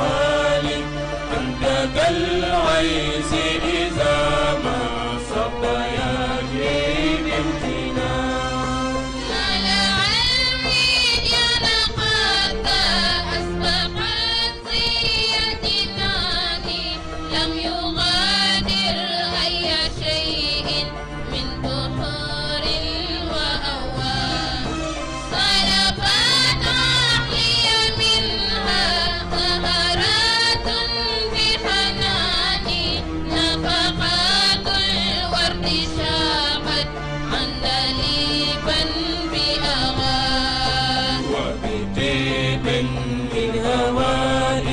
حالي أنت كالغيث إذا ما صب يجري بامتنان. على عميد يا لقد أسبقت زيادتني لم يغادر أي شيء من بحور وأوان صلبت عقلي منها ثمرات بحناني نفقات الورد شاقت عندليبا بأغان وبطيب من هواء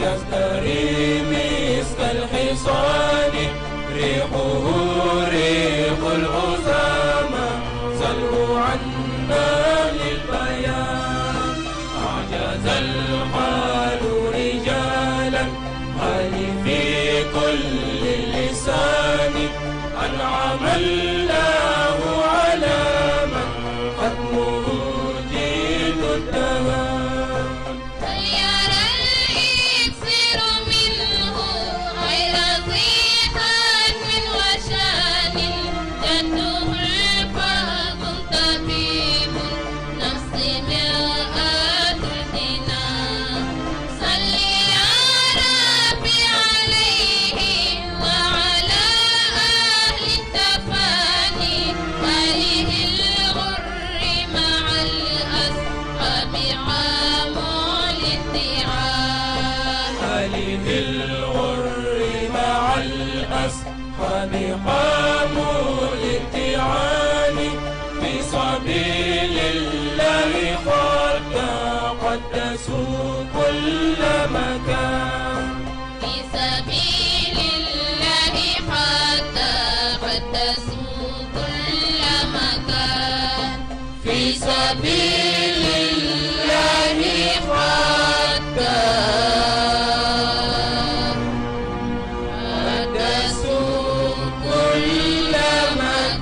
يزدري مسك الحصان ريحه ريح الأسامة سله عنا للبيان. أعجز الحال رجالا هل في كل لسان أنعم الله على من ختمه جيد الدهان. فليرى الإكسير منه غير ذي حزم وشان جده الفهد طبيب نفس مرآة الجنان. صل يا ربي عليه وعلى أهل التفاني آله الغر مع الأصحاب عام الاتعان. آله الغر مع الأصحاب قاموا للتعان في سبيل الله حتى قدسوا كل مكان. في سبيل الله حتى قدسوا كل مكان. في سبيل الله حتى قدسوا كل مكان.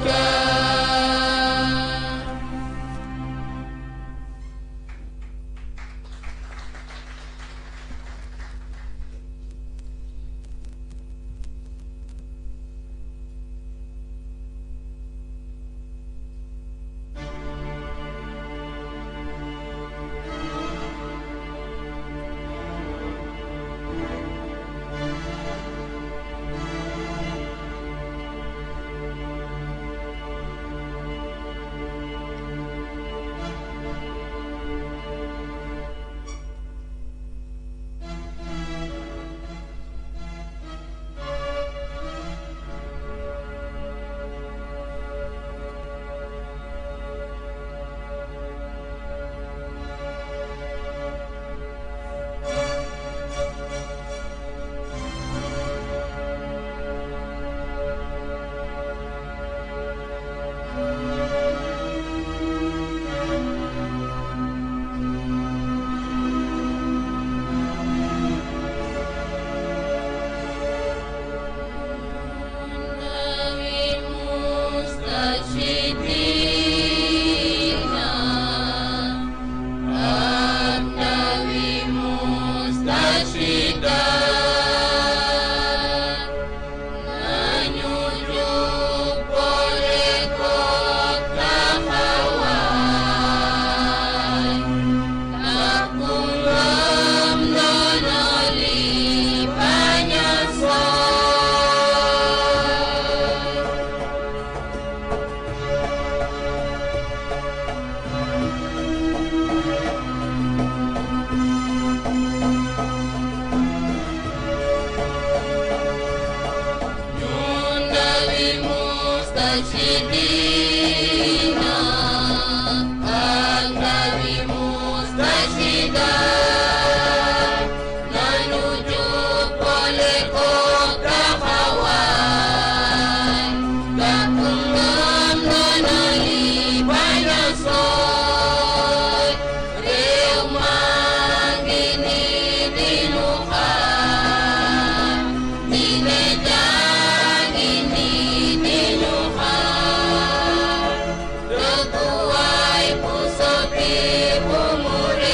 Umure,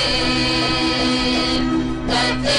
kate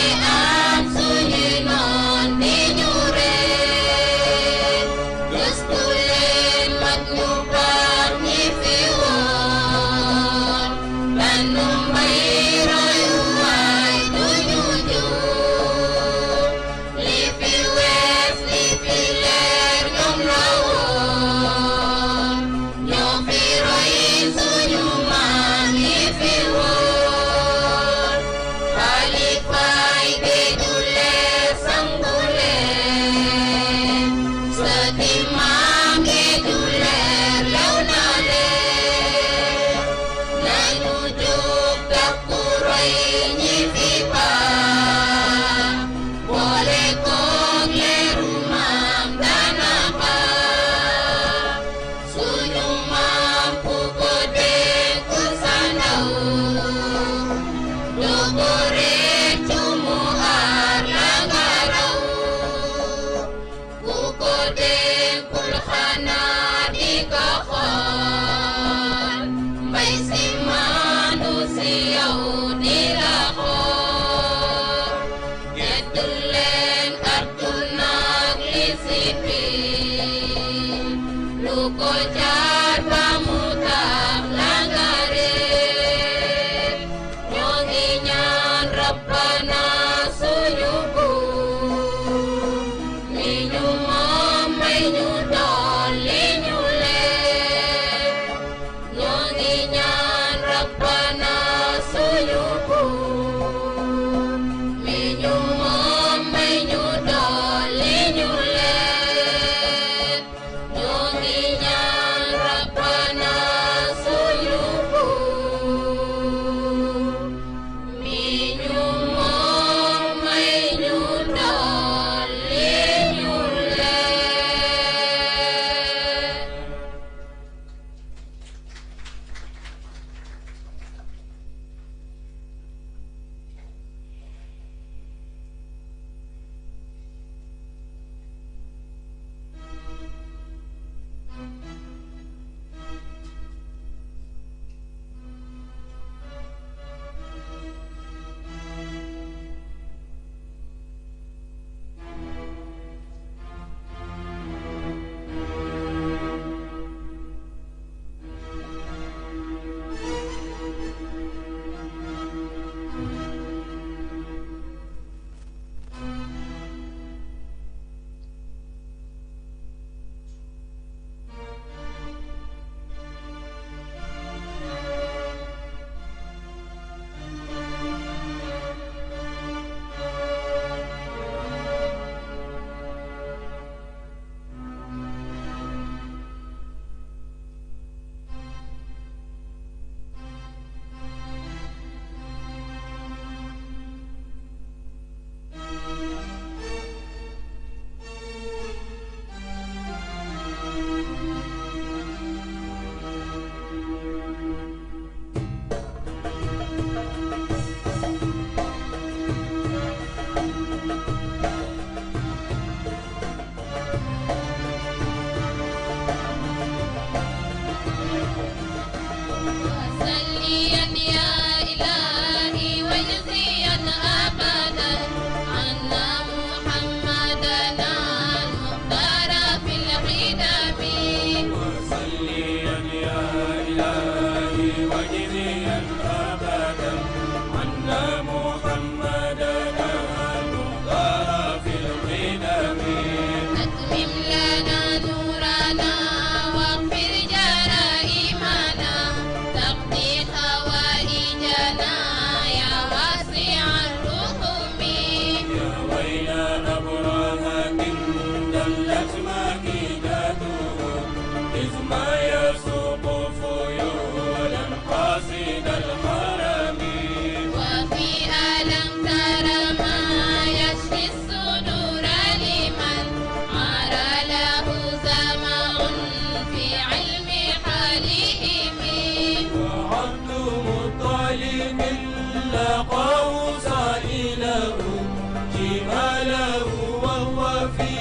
ما له وهو في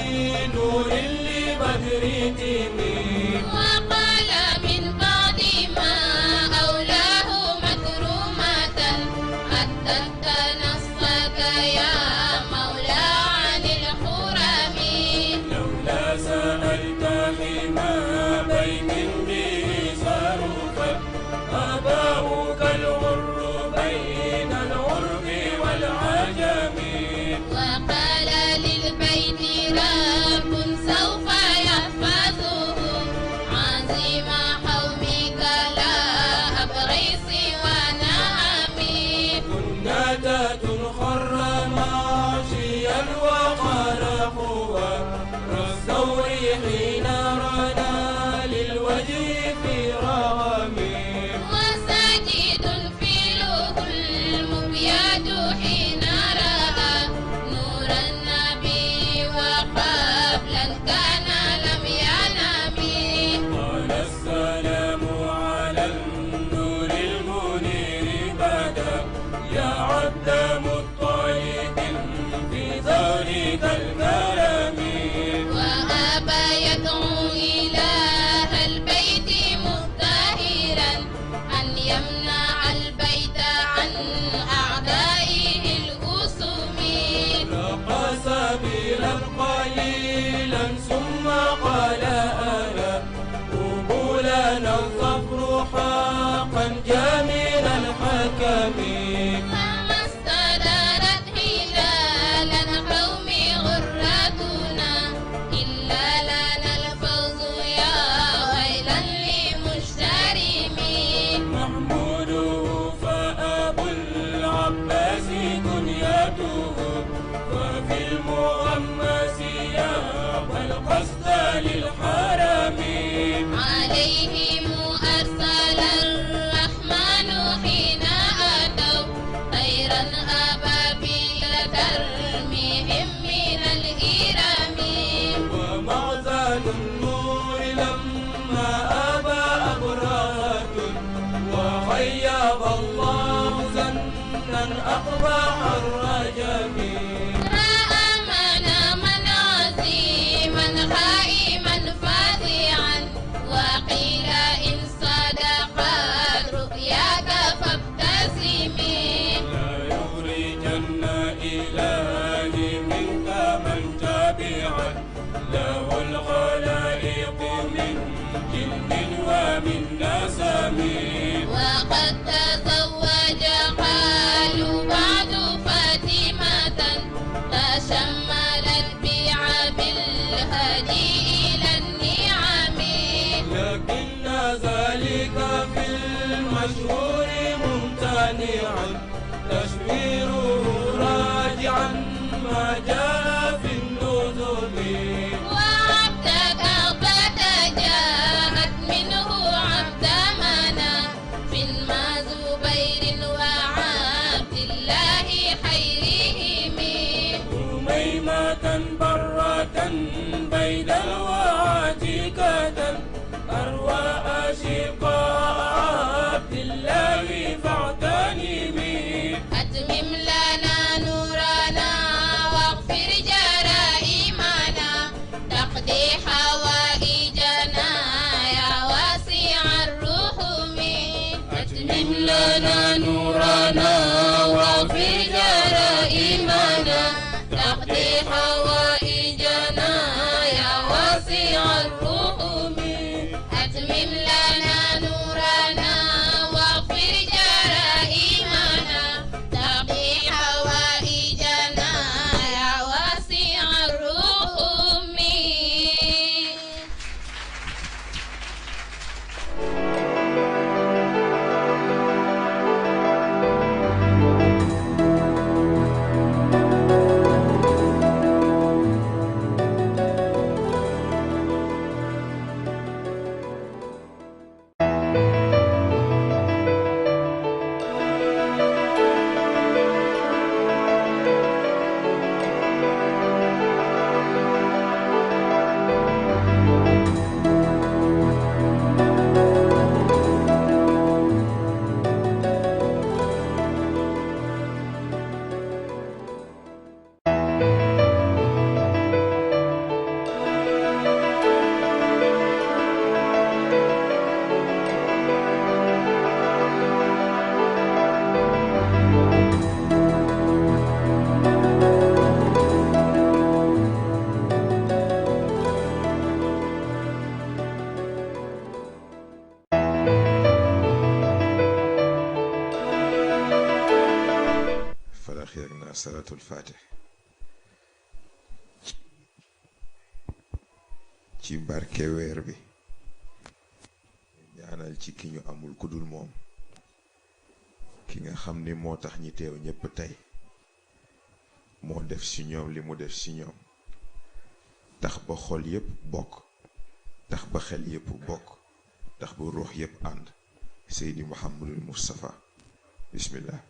نور لبدر تيمي وقال من بعد ما أولاه مكرمة حتى تنصك يا مولى عن الحرم لولا سألت حما بيت به صرفا آباؤك الغر بين العرب والعجم وقال للبيت رب سوف يحفظه عظيم حومك لا أبغي سوى نعمي كنا تنخر معشيا وخرقوا الثور حين رنا للوجه في رغمي وساجد فيله المبيات حين رأى نور النبي وقبلا كان لم ينم قال السلام على النور المنير بدا يا عبد مطلب في ذلك الكرم وأبى يدعو إله البيت مبتهرا أن يمنع البيت عن أعدائه الأسم رقى سبيلا قليلا ثم قال أنا قبولنا الظفر حقا جميل الحكم فما استدارت هلالا قوم غرتنا إلا لنا الفوز يا ويلا لمجترم محموده فأبو العباس كنيته وفي المغمس يابى القصد للحرم عليهم أرسل الرحمن حين أتوا خيرا أبابيل ترميهم من الإرم ومعزل النور لما أبى أبرهة وخيب الله زنا أقبح الرجم رأى مناما عظيما خائما فازعا وقيل إن صدقت رؤياك فابتسمي لا يخرجن إلهي منك من تبعا له الخلائق من جن ومن نسم وقد تزوج قالوا بعد فاطمة تشملت بعب الهدي إلى النعم لكن ذلك في المشهور ممتنعا تشويره راجعا ما جاء في النذب وعبدك أغبت جاءت منه عبد منا في المزبير وعبد الله خيرهم أميمة برة بيدا وعتيكة أروى أشقاء عبد الله فاغتنمي أتمم لنا نورنا واغفر جرائمنا تقضي حوائجنا يا واسع الرحم أتمم لنا نورنا واغفر جرائمنا تقضي حوائجنا يا واسع الرحم أتمم لنا نورنا fatih ci barke weer bi ñaanal ci ki ñu amul ku dul moom ki nga xam ni moo tax ñi teew ñépp tey moo def ci ñoom li mu def ci ñoom tax ba xol yépp bokk tax ba xel yépp bokk tax ba ruux yépp ànd Seydi Mouhamadul Moustapha bismillah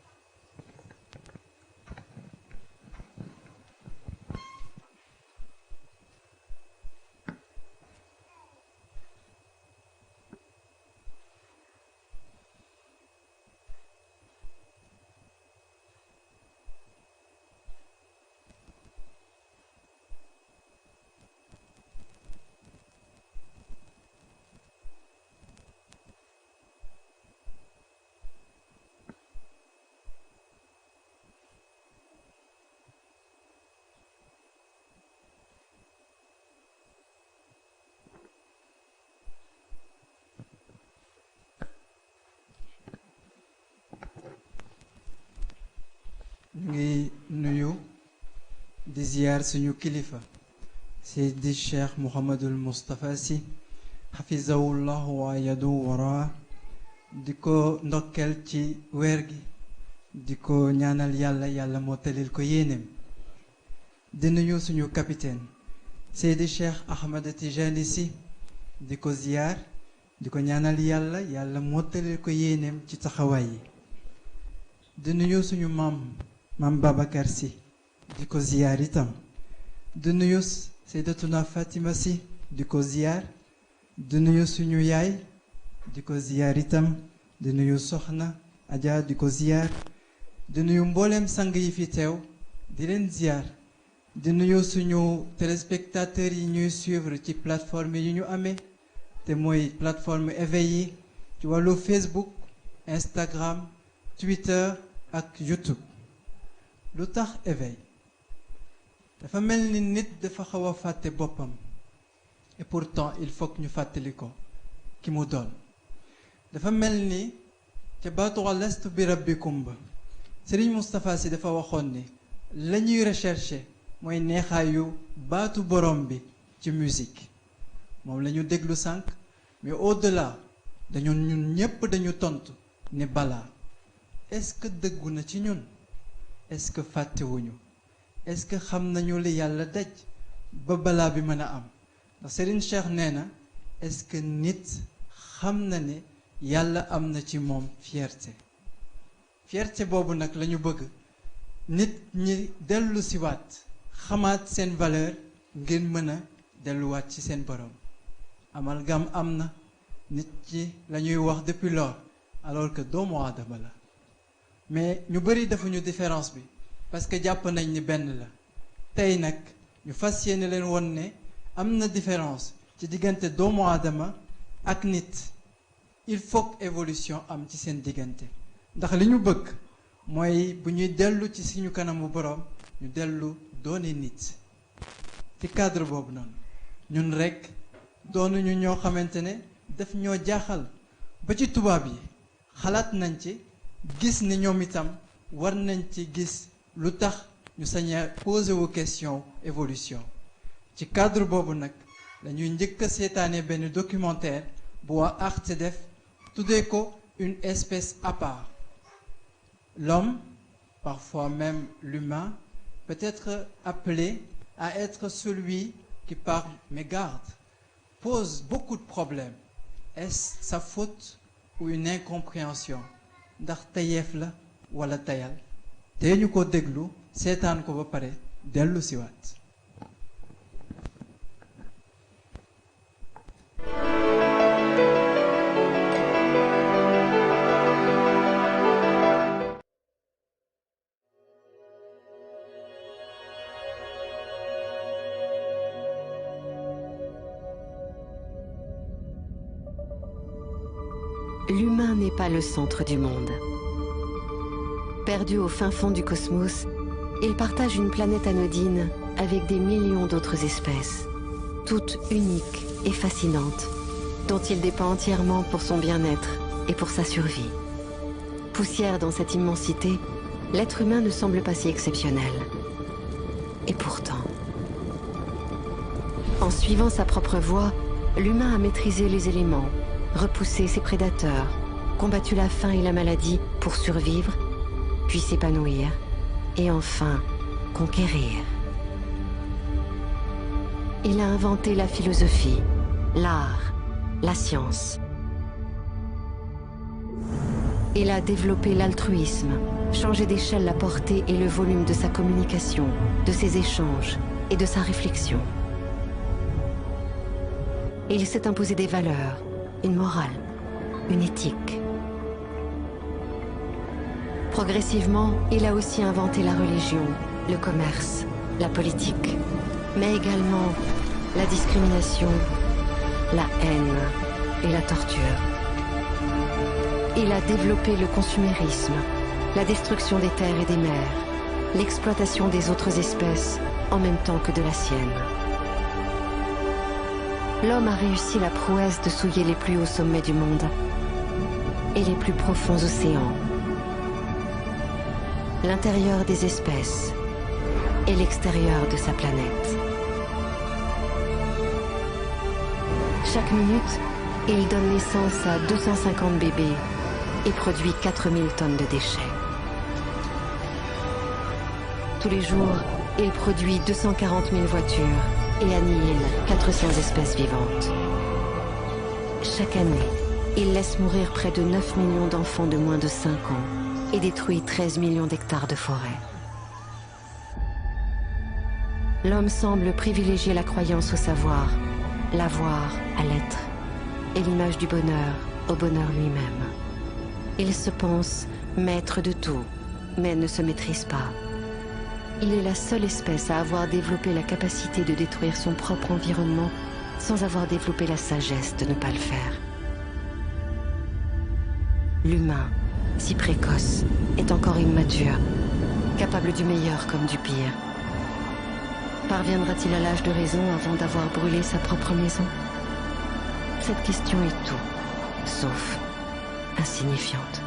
ñu ngi nuyu di ziyaar suñu kilifa Seydi Cheikh Mouhamadul Moustapha Sy xafizahullah wa yadu wara di ko ndokkel ci weer gi di ko ñaanal yàlla yàlla moo talil ko yéeneem di nuyu suñu capitaine Seydi Cheikh Ahmed Tijani Sy di ko ziyaar di ko ñaanal yàlla yàlla moo talil ko yéeneem ci taxawaay yi di nuyu suñu maam Babacar Sy di ko ziyaar itam di nuyu Seydatuna Fatima Sy di ko ziyaar di nuyu suñu yaay di ko ziyaar itam di nuyu soxna Adja di ko ziyaar di nuyu mbooleem sang yi fi teew di leen ziyaar di nuyu suñu téléspectateurs yi ñuy suivre ci plateforme yi ñu amee te mooy plateforme éveil yi ci wàllu Facebook Instagram Twitter ak YouTube lu tax éveil dafa mel ni nit dafa xaw a fàtte boppam et pourtant il faut que ñu fàttali ko ki mu doon dafa mel ni ca baatu alastu bi rabbikum ba Serigne Moustapha Sy dafa waxoon ni la ñuy rechercher mooy neexaayu baatu borom bi ci musique moom la ñu déglu sànq mais au-delà ñun ñépp dañu tontu ne balaa est-ce que dëggu na ci ñun est-ce que fàttewuñu est-ce que xam nañu li yàlla daj ba balaa bi mën a am ndax Serigne Cheikh nee na est-ce que nit xam na ne yàlla am na ci moom fierté boobu nag la ñu bëgg nit ñi dellu siwaat xamaat seen valeur ngir mën a delluwaat ci seen borom amalgame am na nit ñi la ñuy wax depuis lors alors que doomu aadama la mais ñu bëri defuñu différence bi parce que jàpp nañ ni benn la tey nag ñu fas yéene leen won ne am na différence ci diggante doomu aadama ak nit il faut que évolution am ci seen diggante ndax li ñu bëgg mooy bu ñuy dellu ci suñu kanamu borom ñu dellu doone nit ci cadre boobu noonu ñun rekk doonuñu ñoo xamante ne daf ñoo jaaxal ba ci tubaab yi xalaat nañ ci gis ni ñoom itam war nañ ci gis lu tax ñu sañ a posé wu question évolution ci cadre boobu nag lañuy njëkk a seetaane benn documentaire bu waa Arte def tuddee ko une espèce à part l'homme parfois même l'humain peut être appelé à être celui qui par mégarde pose beaucoup de problèmes est-ce sa faute ou une incompréhension ndax tayeef la wala tayal te ñu ko déglu seetaan ko ba pare dellu siwaat L'humain n'est pas le centre du monde. Perdu au fin fond du cosmos, il partage une planète anodine avec des millions d'autres espèces, toutes uniques et fascinantes, dont il dépend entièrement pour son bien-être et pour sa survie. Poussière dans cette immensité, l'être humain ne semble pas si exceptionnel. Et pourtant... En suivant sa propre voie, l'humain a maîtrisé les éléments, repoussé ses prédateurs, combattu la faim et la maladie pour survivre, puis s'épanouir, et enfin conquérir. Il a inventé la philosophie, l'art, la science. Il a développé l'altruisme, changé d'échelle la portée et le volume de sa communication, de ses échanges et de sa réflexion. Il s'est imposé des valeurs, une morale, une éthique. Progressivement, il a aussi inventé la religion, le commerce, la politique, mais également la discrimination, la haine et la torture. Il a développé le consumérisme, la destruction des terres et des mers, l'exploitation des autres espèces en même temps que de la sienne. L'homme a réussi la prouesse de souiller les plus hauts sommets du monde et les plus profonds océans, l'intérieur des espèces et l'extérieur de sa planète. Chaque minute, il donne naissance à 250 bébés et produit 4000 tonnes de déchets. Tous les jours, il produit 240 000 voitures et annihile 400 espèces vivantes. Chaque année, il laisse mourir près de 9 millions d'enfants de moins de 5 ans et détruit 13 millions d'hectares de forêt. L'homme semble privilégier la croyance au savoir, l'avoir à l'être, et l'image du bonheur au bonheur lui-même. Il se pense maître de tout, mais ne se maîtrise pas. Il est la seule espèce à avoir développé la capacité de détruire son propre environnement sans avoir développé la sagesse de ne pas le faire. L'humain, si précoce, est encore immature, capable du meilleur comme du pire. Parviendra-t-il à l'âge de raison avant d'avoir brûlé sa propre maison? Cette question est tout, sauf insignifiante.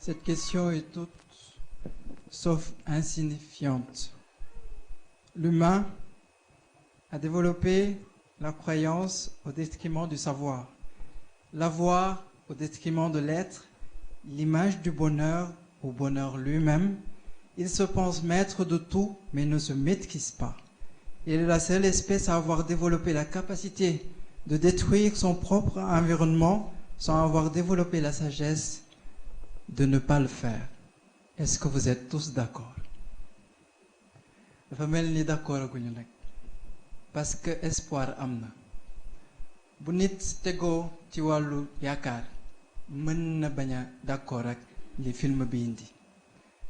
Cette question est toute sauf insignifiante. L'humain a développé la croyance au détriment du savoir, l'avoir au détriment de l'être, l'image du bonheur au bonheur lui-même. Il se pense maître de tout, mais ne se maîtrise pas. Il est la seule espèce à avoir développé la capacité de détruire son propre environnement sans avoir développé la sagesse de ne pas le faire. Est-ce que vous êtes tous d'accord? dafa mel ni d'accord aguñu nag parce que espoir am na bu nit tegoo ci wàllu yaakaar mën na bañ a d'accord ak li film bi indi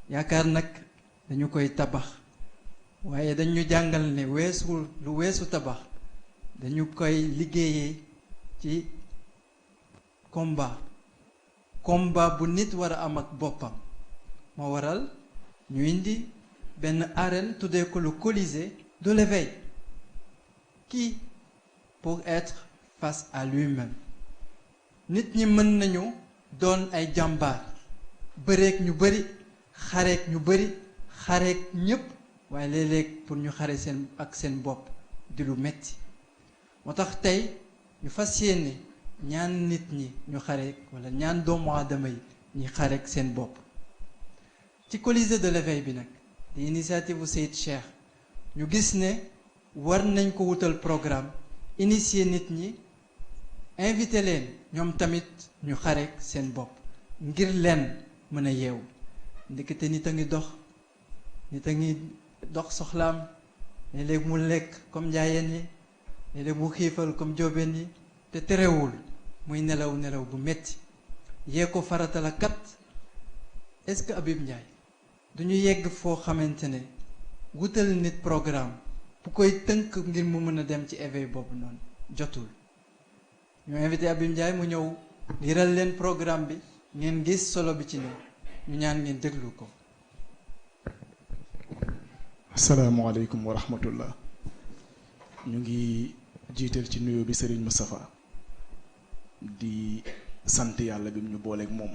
yaakaar nag dañu koy tabax waaye dañu jàngal ne lu weesu tabax dañu koy liggéeyee ci combat bu nit war a am ak boppam moo waral ñu indi benn arène tuddee ko le Colisée de l'éveil qui pour être face à lui-même nit ñi mën nañu doon ay jàmbaar bëreek ñu bari xareek ñu bari xareek ñépp waaye léeg-léeg pour ñu xare seen bopp di lu metti moo tax tey ñu fas yéene ñaan nit ñi ñu xareek wala ñaan doomu aadama yi ñi xareek seen bopp ci Colisée de l'éveil bi nag di initiative bu Seyid Cheikh ñu gis ne war nañ ko wutal programme initier nit ñi invité leen ñoom tamit ñu xareek seen bopp ngir leen mën a yeewu ndekete nit a ngi dox soxlaam léeg-léeg mu lekk comme njaayeen yi léeg-léeg mu xiifal comme jóobeen yi te terewul muy nelaw bu metti yee ko farata la kat est-ce que Habib Ndiaye duñu yegg foo xamante ne wutal nit programme bu koy tënk ngir mu mën a dem ci éveil boobu noonu jotul ñu invité Habib Ndiaye mu ñëw liral leen programme bi ngeen gis solo bi ci ne ñu ñaan ngeen déglu ko. asalaamaaleykum wa rahmatullah. ñu ngi jiital ci nuyoo bi Serigne Moustapha di sant yàlla bi mu ñu booleeg moom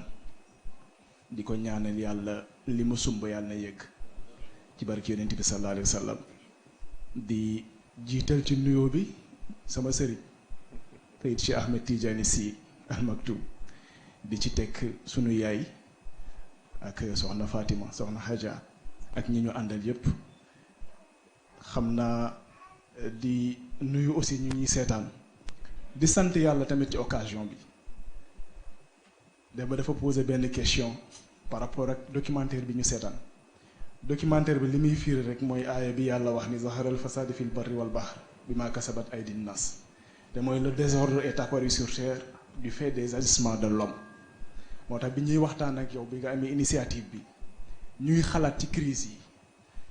di ko ñaanal yàlla li mu sumb yàlla na yëgg ci barki yonent bi sallallahu alayhi wa sallam di jiital ci nuyoo bi sama sëriñ Seydi Cheikh Ahmed Tidiane Sy Al Maktoum di ci teg sunu yaay ak soxna Fatima soxna Hadja ak ñi ñu àndal yépp xam naa di nuyu aussi ñu ñuy seetaan di sant yàlla tamit ci occasion bi dama dafa poser benn question par rapport ak documentaire bi ñu seetaan documentaire bi li muy fiir rek mooy aaya bi yàlla wax ni zaharal fasadi fil barri wal bahr bima kasabat aydin nas te mooy le désordre est apparu sur terre du fait des agissements de l'homme moo tax bi ñuy waxtaan ak yow bi nga amee initiative bi ñuy xalaat ci crise yi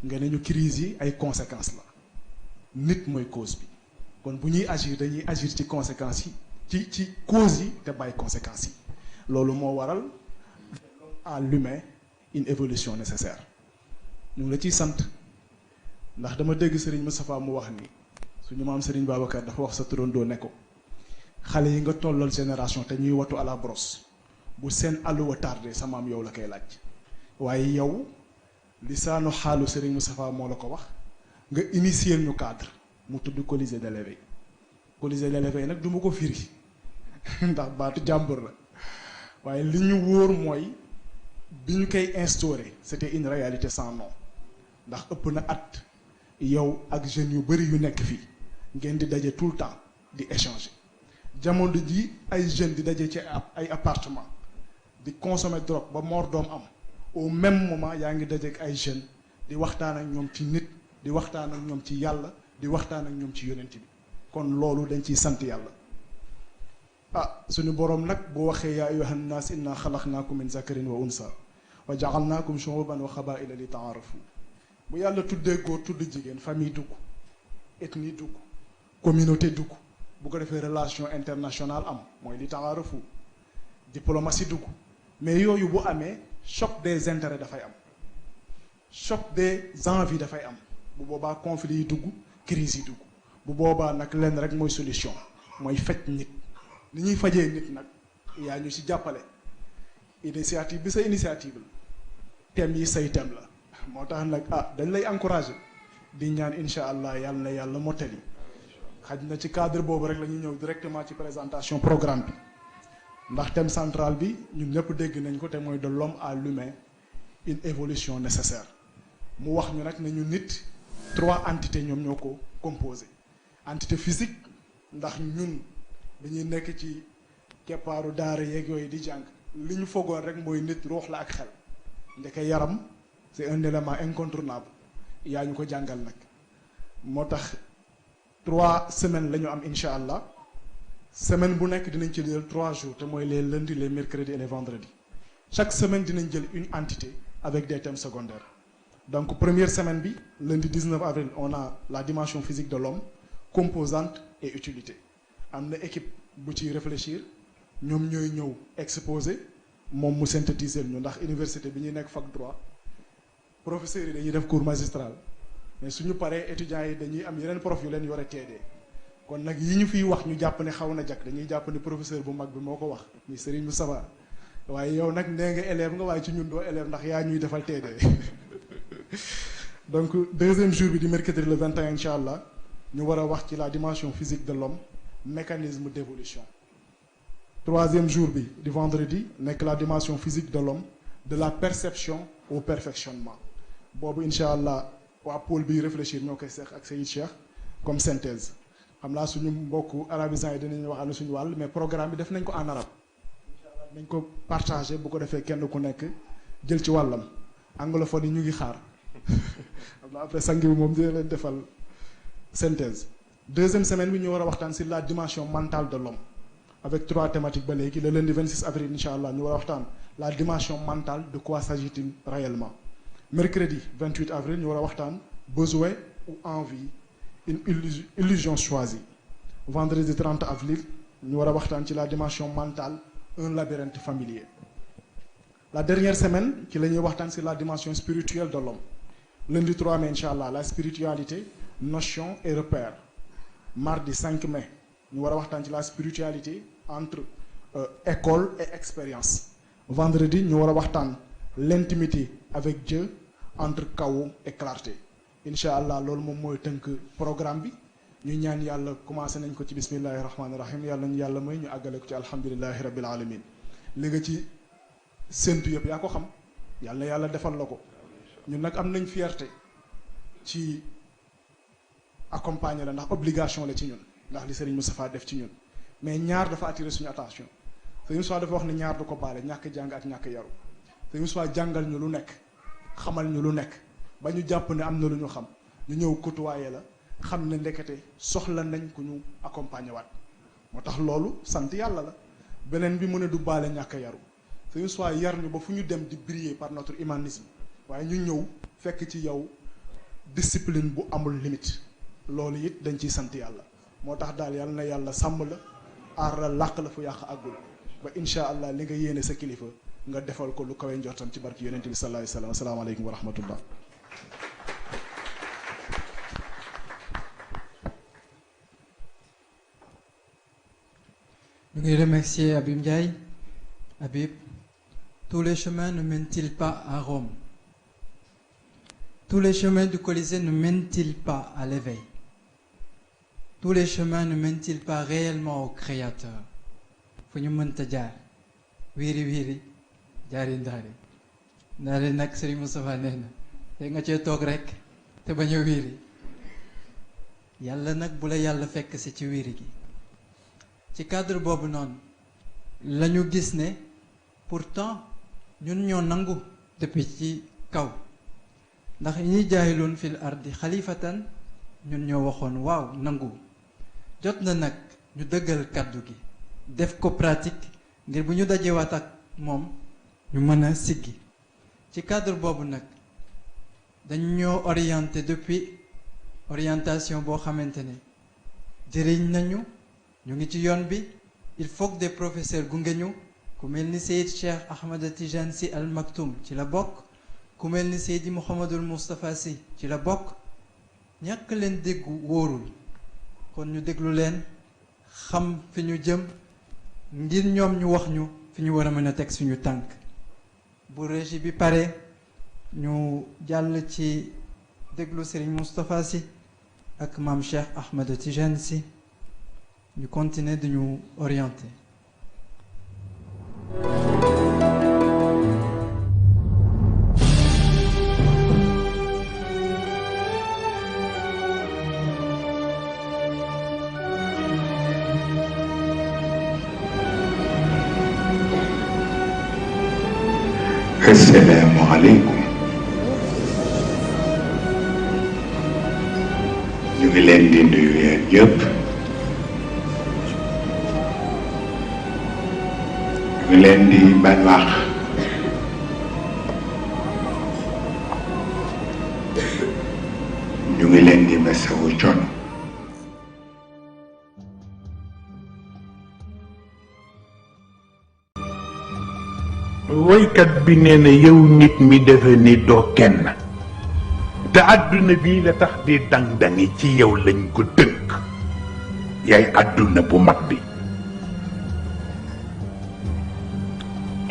nga ne ñu crise yi ay conséquences la nit mooy cause bi kon bu ñuy agir dañuy agir ci conséquences yi ci cause yi te bàyyi conséquences yi loolu moo waral à l'humain une évolution nécessaire ñu ngi la ciy sant ndax dama dégg Serigne Moustapha mu wax ni suñu maam Serigne Babacar dafa wax sa turandoo ne ko xale yi nga tollal génération te ñuy watu à la brosse bu seen alluwa tardé sa maam yow la koy laaj waaye yow lisaanu xaalu Serigne Moustapha moo la ko wax nga initier ñu cadre mu tudd Colisée de l'éveil Colisée de l'éveil nag du ma ko firi ndax baatu jàmbur la waaye li ñu wóor mooy bi ñu koy instauré c'était une réalité sans nom ndax ëpp na at yow ak jeunes yu bari yu nekk fii ngeen di daje tout le temps di échanger jamono ji ay jeunes di daje ci ay appartement di consommer drogue ba mort doom am au même moment yaa ngi daje ak ay jeunes di waxtaan ak ñoom ci nit di waxtaan ak ñoom ci yàlla di waxtaan ak ñoom ci yonent bi kon loolu dañ ciy sant yàlla suñu boroom nag bu waxee yaa ayyuhan naas inna xalaqnaakum min zakarin wa unsa wa ja'alnaakum shu'uban wa qabaa'ila li ta'aarafu bu yàlla tuddee góor tudd jigéen famille dugg ethnie dugg communauté dugg bu ko defee relation internationale am mooy li ta'aarafu diplomatie dugg mais yooyu bu amee choc des intérêts dafay am choc des envies dafay am bu boobaa conflit yi dugg crise yi dugg bu boobaa nag lenn rek mooy solution mooy faj nit ni ñuy fajee nit nag yaa ñu ci jàppale initiative bi sa initiative la thème yi say thème la moo tax nag dañ lay encourager di ñaan incha allah yàlla na yàlla mottali xaj na ci cadre boobu rek la ñuy ñëw directement ci présentation programme bi ndax thème central bi ñun ñëpp dégg nañ ko te mooy de l'homme à l'humain une évolution nécessaire mu wax ñu nag ne ñu nit 3 entités ñoom ñoo ko composé entité physique ndax ñun dañuy nekk ci keppaaru daara yeeg yooyu di jàng li ñu foogoon rek mooy nit ruux la ak xel ndeke yaram c'est un élément incontournable yaa ñu ko jàngal nag moo tax 3 semaines la ñu am incha allah semaine bu nekk dinañ ci jël 3 jours te mooy les lundis les mercredis et les vendredis chaque semaine dinañ jël une entité avec des thèmes secondaires donc première semaine bi lundi 19 avril on a la dimension physique de l'homme composante et utilité am na équipe bu ciy réfléchir ñoom ñooy ñëw exposer moom mu synthétiser ñu ndax université bi ñuy nekk fac droit professeurs yi dañuy def cours magistral mais suñu paree étudiants yi dañuy am yeneen prof yu leen yore TD kon nag yi ñu fiy wax ñu jàpp ne xaw na jak dañuy jàpp ne professeur bu mag bi moo ko wax muy Serigne Moustapha waaye yow nag nee nga élève nga waaye ci ñun doo élève ndax yaa ñuy defal TD donc deuxième jour bi di mercredi le 21 incha allah ñu war a wax ci la dimension physique de l'homme mécanisme d'évolution troisième jour bi di vendredi nekk la dimension physique de l'homme de la perception au perfectionnement boobu incha allah waa pôle bi réfléchir ñoo koy seex ak Seyid Cheikh comme synthèse xam naa suñu mbokku arabisants yi dinañu waxal suñu wàll mais programme bi def nañ ko en arabe incha allah nañ ko partagé bu ko defee kenn ku nekk jël ci wàllam anglophone yi ñu ngi xaar xam naa après sang bi moom dina leen defal synthèse deuxième semaine bi ñu war a waxtaan sur la dimension mentale de l'homme avec 3 thématiques ba léegi le lundi 26 avril incha allah ñu war a waxtaan la dimension mentale de quoi s'agit-il réellement mercredi 28 avril ñu war a waxtaan besoin ou envie une illusion choisie vendredi 30 avril ñu war a waxtaan ci la dimension mentale un labyrinthe familier la dernière semaine ci la ñuy waxtaan sur la dimension spirituelle de l'homme lundi 3 mai incha allah la spiritualité notion et repère mardi 5 mai ñu war a waxtaan ci la spiritualité entre école et expérience vendredi ñu war a waxtaan l'intimité avec Dieu entre chaos et clarté incha allah loolu moom mooy tënk programme bi ñu ñaan yàlla commencé nañ ko ci bismillahi rahmaani rahim yàlla ñu yàlla may ñu àggale ko ci alhamdulillahi rabbil alamin li nga ci séntu yëpp yaa ko xam yàlla yàlla defal la ko ñun nag am nañ fierté ci accompagner la ndax obligation la ci ñun ndax li Serigne Moustapha def ci ñun mais ñaar dafa attirer suñu attention Serigne Moustapha dafa wax ne ñaar du ko baale ñàkk jàng ak ñàkk yaru Serigne Moustapha jàngal ñu lu nekk xamal ñu lu nekk ba ñu jàpp ne am na lu ñu xam ñu ñëw côtoyer la xam ne ndekete soxla nañ ku ñu accompagner waat moo tax loolu sant yàlla la beneen bi mu ne du baale ñàkk yaru Serigne Moustapha yar ñu ba fu ñu dem di briller par notre humanisme waaye ñu ñëw fekk ci yow discipline bu amul limite loolu it dañ ciy sant yàlla moo tax daal yàlla na yàlla sàmm la aar la làq la fu yàq àggul ba incha allah li nga yéene sa kilifa nga defal ko lu kawe njortam ci barki yonent bi sallallahu alayhi wa sallam asalaamaaleykum wa rahmatullah. Nous voulons remercier Habib Ndiaye. Habib, tous les chemins ne mènent-ils pas à Rome? Tous les chemins du Colisée ne mènent-ils pas à l'éveil? Tous les chemins ne mènent-ils pas réellement au Créateur? fu ñu mënta jaar wiiri wiiri jaari ndaari nag Serigne Moustapha nee na te nga cee toog rek te bañ a wiiri yàlla nag bu la yàlla fekk si ci wiiri gi ci cadre boobu noonu la ñu gis ne pourtant ñun ñoo nangu depuis ci kaw ndax ñi jaayiloon fil ardi xalifatan ñun ñoo waxoon waaw nangu jot na nag ñu dëggal kàddu gi def ko pratique ngir bu ñu dajewaat ak moom ñu mën a siggi ci cadre boobu nag dañ ñoo orienté depuis orientation boo xamante ne jëriñ nañu ñu ngi ci yoon bi il faut que des professeurs gunge ñu ku mel ni Seyid Cheikh Ahmed Tidiane Sy Al Maktoum ci la bokk ku mel ni Seydi Mouhamadul Moustapha Sy ci la bokk ñàkk leen déggu wóorul kon ñu déglu leen xam fi ñu jëm ngir ñoom ñu wax ñu fi ñu war a mën a teg suñu tànk bu régie bi pare ñu jàll ci déglu Serigne Moustapha Sy ak maam Cheikh Ahmed Tidiane Sy ñu continuer de ñu orienter. Assalamu alaikum. Ñu ngi leen di nuyu yéen yëpp. Ñu ngi leen di baal wax. Ñu ngi leen di masawu coono. woykat bi nee na yow nit mi defe ni doo kenn te àdduna bii la tax di dang-dangi ci yow lañ ko dënk yaay àdduna bu mag bi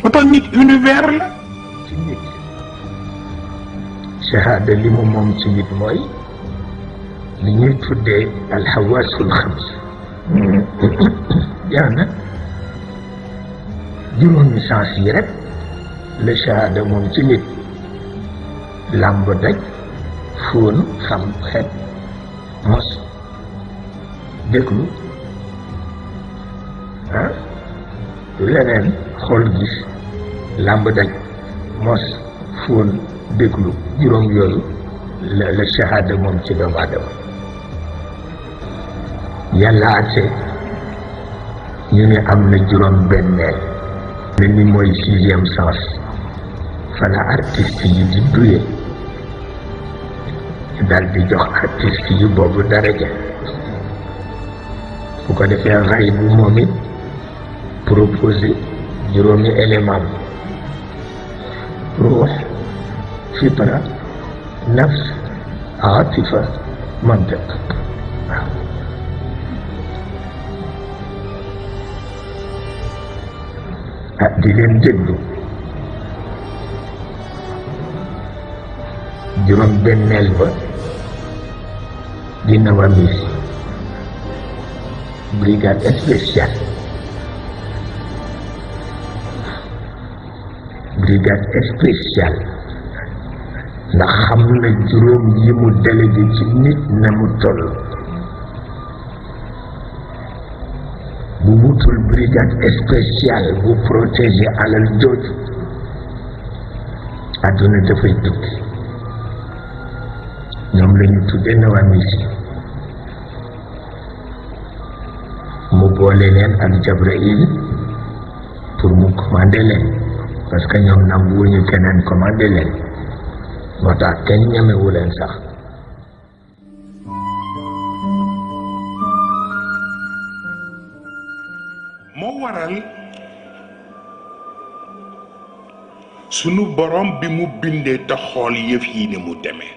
moo tax nit univers la ci nit shahada li mu moom ci nit mooy li ñuy tuddee alxawaasul xams yaa na juróomi sens yi rek la shahada moom ci nit làmb daj fóon xam xet mos déglu ah lu leneen xool gis làmb daj mos fóon déglu juróom yooyu la shahada moom ci doomu aadama yàlla àtte ñu ne am na juróom benneel ne ni mooy sixième sens fala artiste yi di duye dal di jox artiste yi boobu daraja bu ko defee ray bu moom it proposé juróomi élément ruux fitra nafs atifa mantiq waaw di leen déglu juróom benneel ba di Nawamis brigade spéciale ndax xam na juróom yi mu délégué ci nit na mu toll bu wutul brigade spéciale bu protéger alal jooju àdduna dafay tukki ñoom la ñu tudde Nawamis mu boole leen ak Jabraïl pour mu commander leen parce que ñoom nanguwuñu keneen commander leen moo tax kenn ñemewu leen sax moo waral sunu borom bi mu bindee te xool yëf yi ni mu demee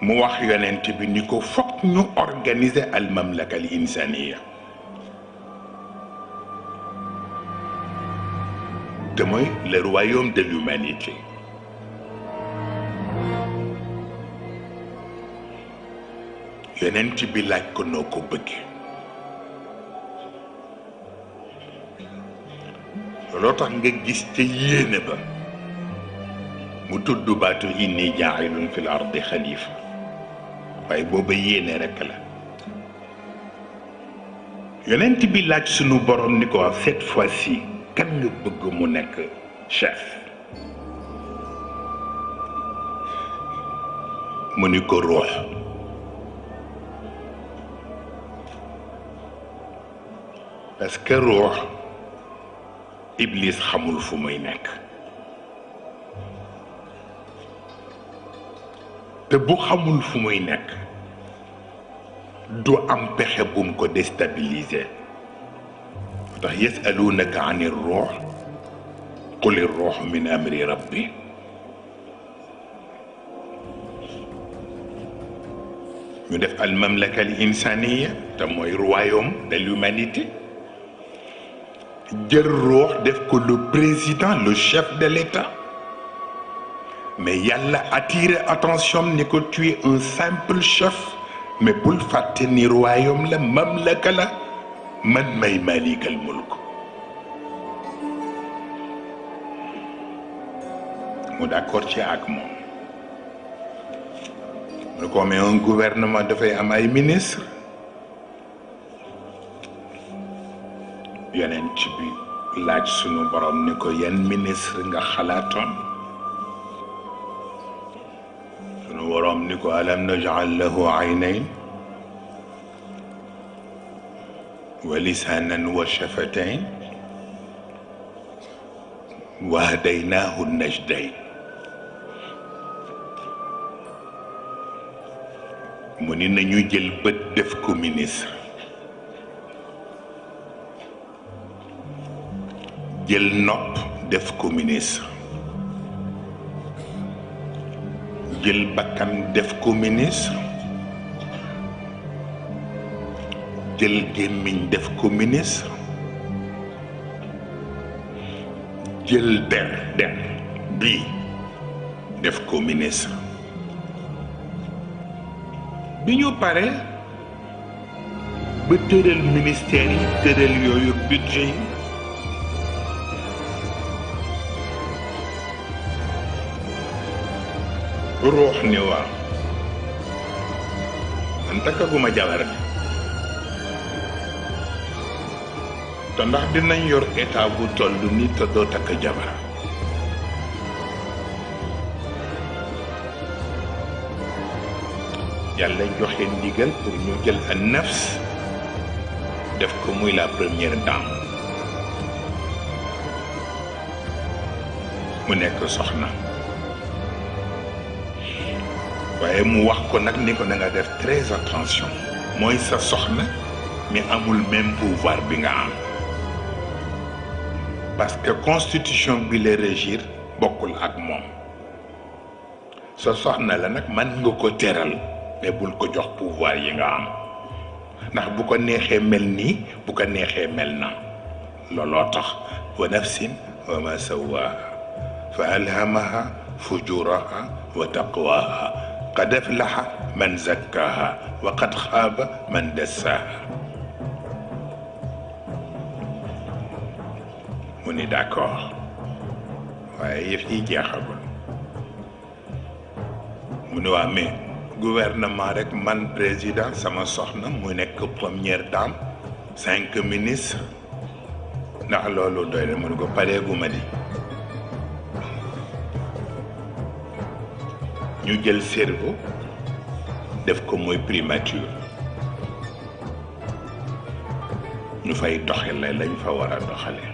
mu wax yonent bi ni ko fokk ñu organiser al mamlaka al insaniya te mooy le royaume de l'humanité yonent bi laaj ko noo ko bëggee looloo tax nga gis ca yéene ba mu tudd baatu inni jaa'ilun fil ardi xalifa waaye booba yéene rekk la yonent bi laaj sunu borom ni ko cette fois-ci kan nga bëgg mu nekk chef mu ni ko ruux parce que ruux Iblis xamul fu muy nekk te bu xamul fu muy nekk du am pexe bum ko déstabiliser tax yasalunaka an ir-ruux qul ir-ruux min amri rabbi ñu def al mamlaka al insaniya te mooy royaume de l'humanité jël ruux def ko le président le chef de l'État mais yàlla attiré attention ni ko tu es un simple chef mais bul fàtte ni royaume la mamlaka la man may malikal mulk mu d'accord ci ak moom mu ko mais un gouvernement dafay am ay ministre yonent bi laaj sunu borom ni ko yan ministre nga xalaatoon sunu borom ni ko alam naj'al lahu aynayn wa lisanan wa shafatayn wa hadaynaahu najdayn mu ni nañu jël bët def ko ministre jël nopp def ko ministre jël bakkan def ko ministre jël gémmiñ def ko ministre jël der bii def ko ministre bi ñu pare ba tëral ministère yi tëral yooyu budget yi ruux ni waaw man takkaguma jabar bi te ndax dinañ yor état bu toll ni te doo takk jabar yàlla joxe ndigal pour ñu jël an nafs def ko muy la première dame mu nekk soxna waaye mu wax ko nag ni ko na nga def très attention mooy sa soxna mais amul même pouvoir bi nga am parce que constitution bi la régir bokkul ak moom sa soxna la nag man nga ko teral mais bul ko jox pouvoir yi nga am ndax bu ko neexee mel nii bu ko neexee mel na looloo tax wa nafsin wa ma sawaaha fa alhamaha fujuraha wa taqwaha qad aflaha man zakkaha wa qad xaaba man dassaha mu ni d'accord waaye yëf yi jeexagul mu ni waa mais gouvernement rek man président sama soxna mu nekk première dame 5 ministres ndax loolu doy na mu ni ko pareeguma di ñu jël cerveau def ko muy primature ñu fay doxale lañ fa war a doxale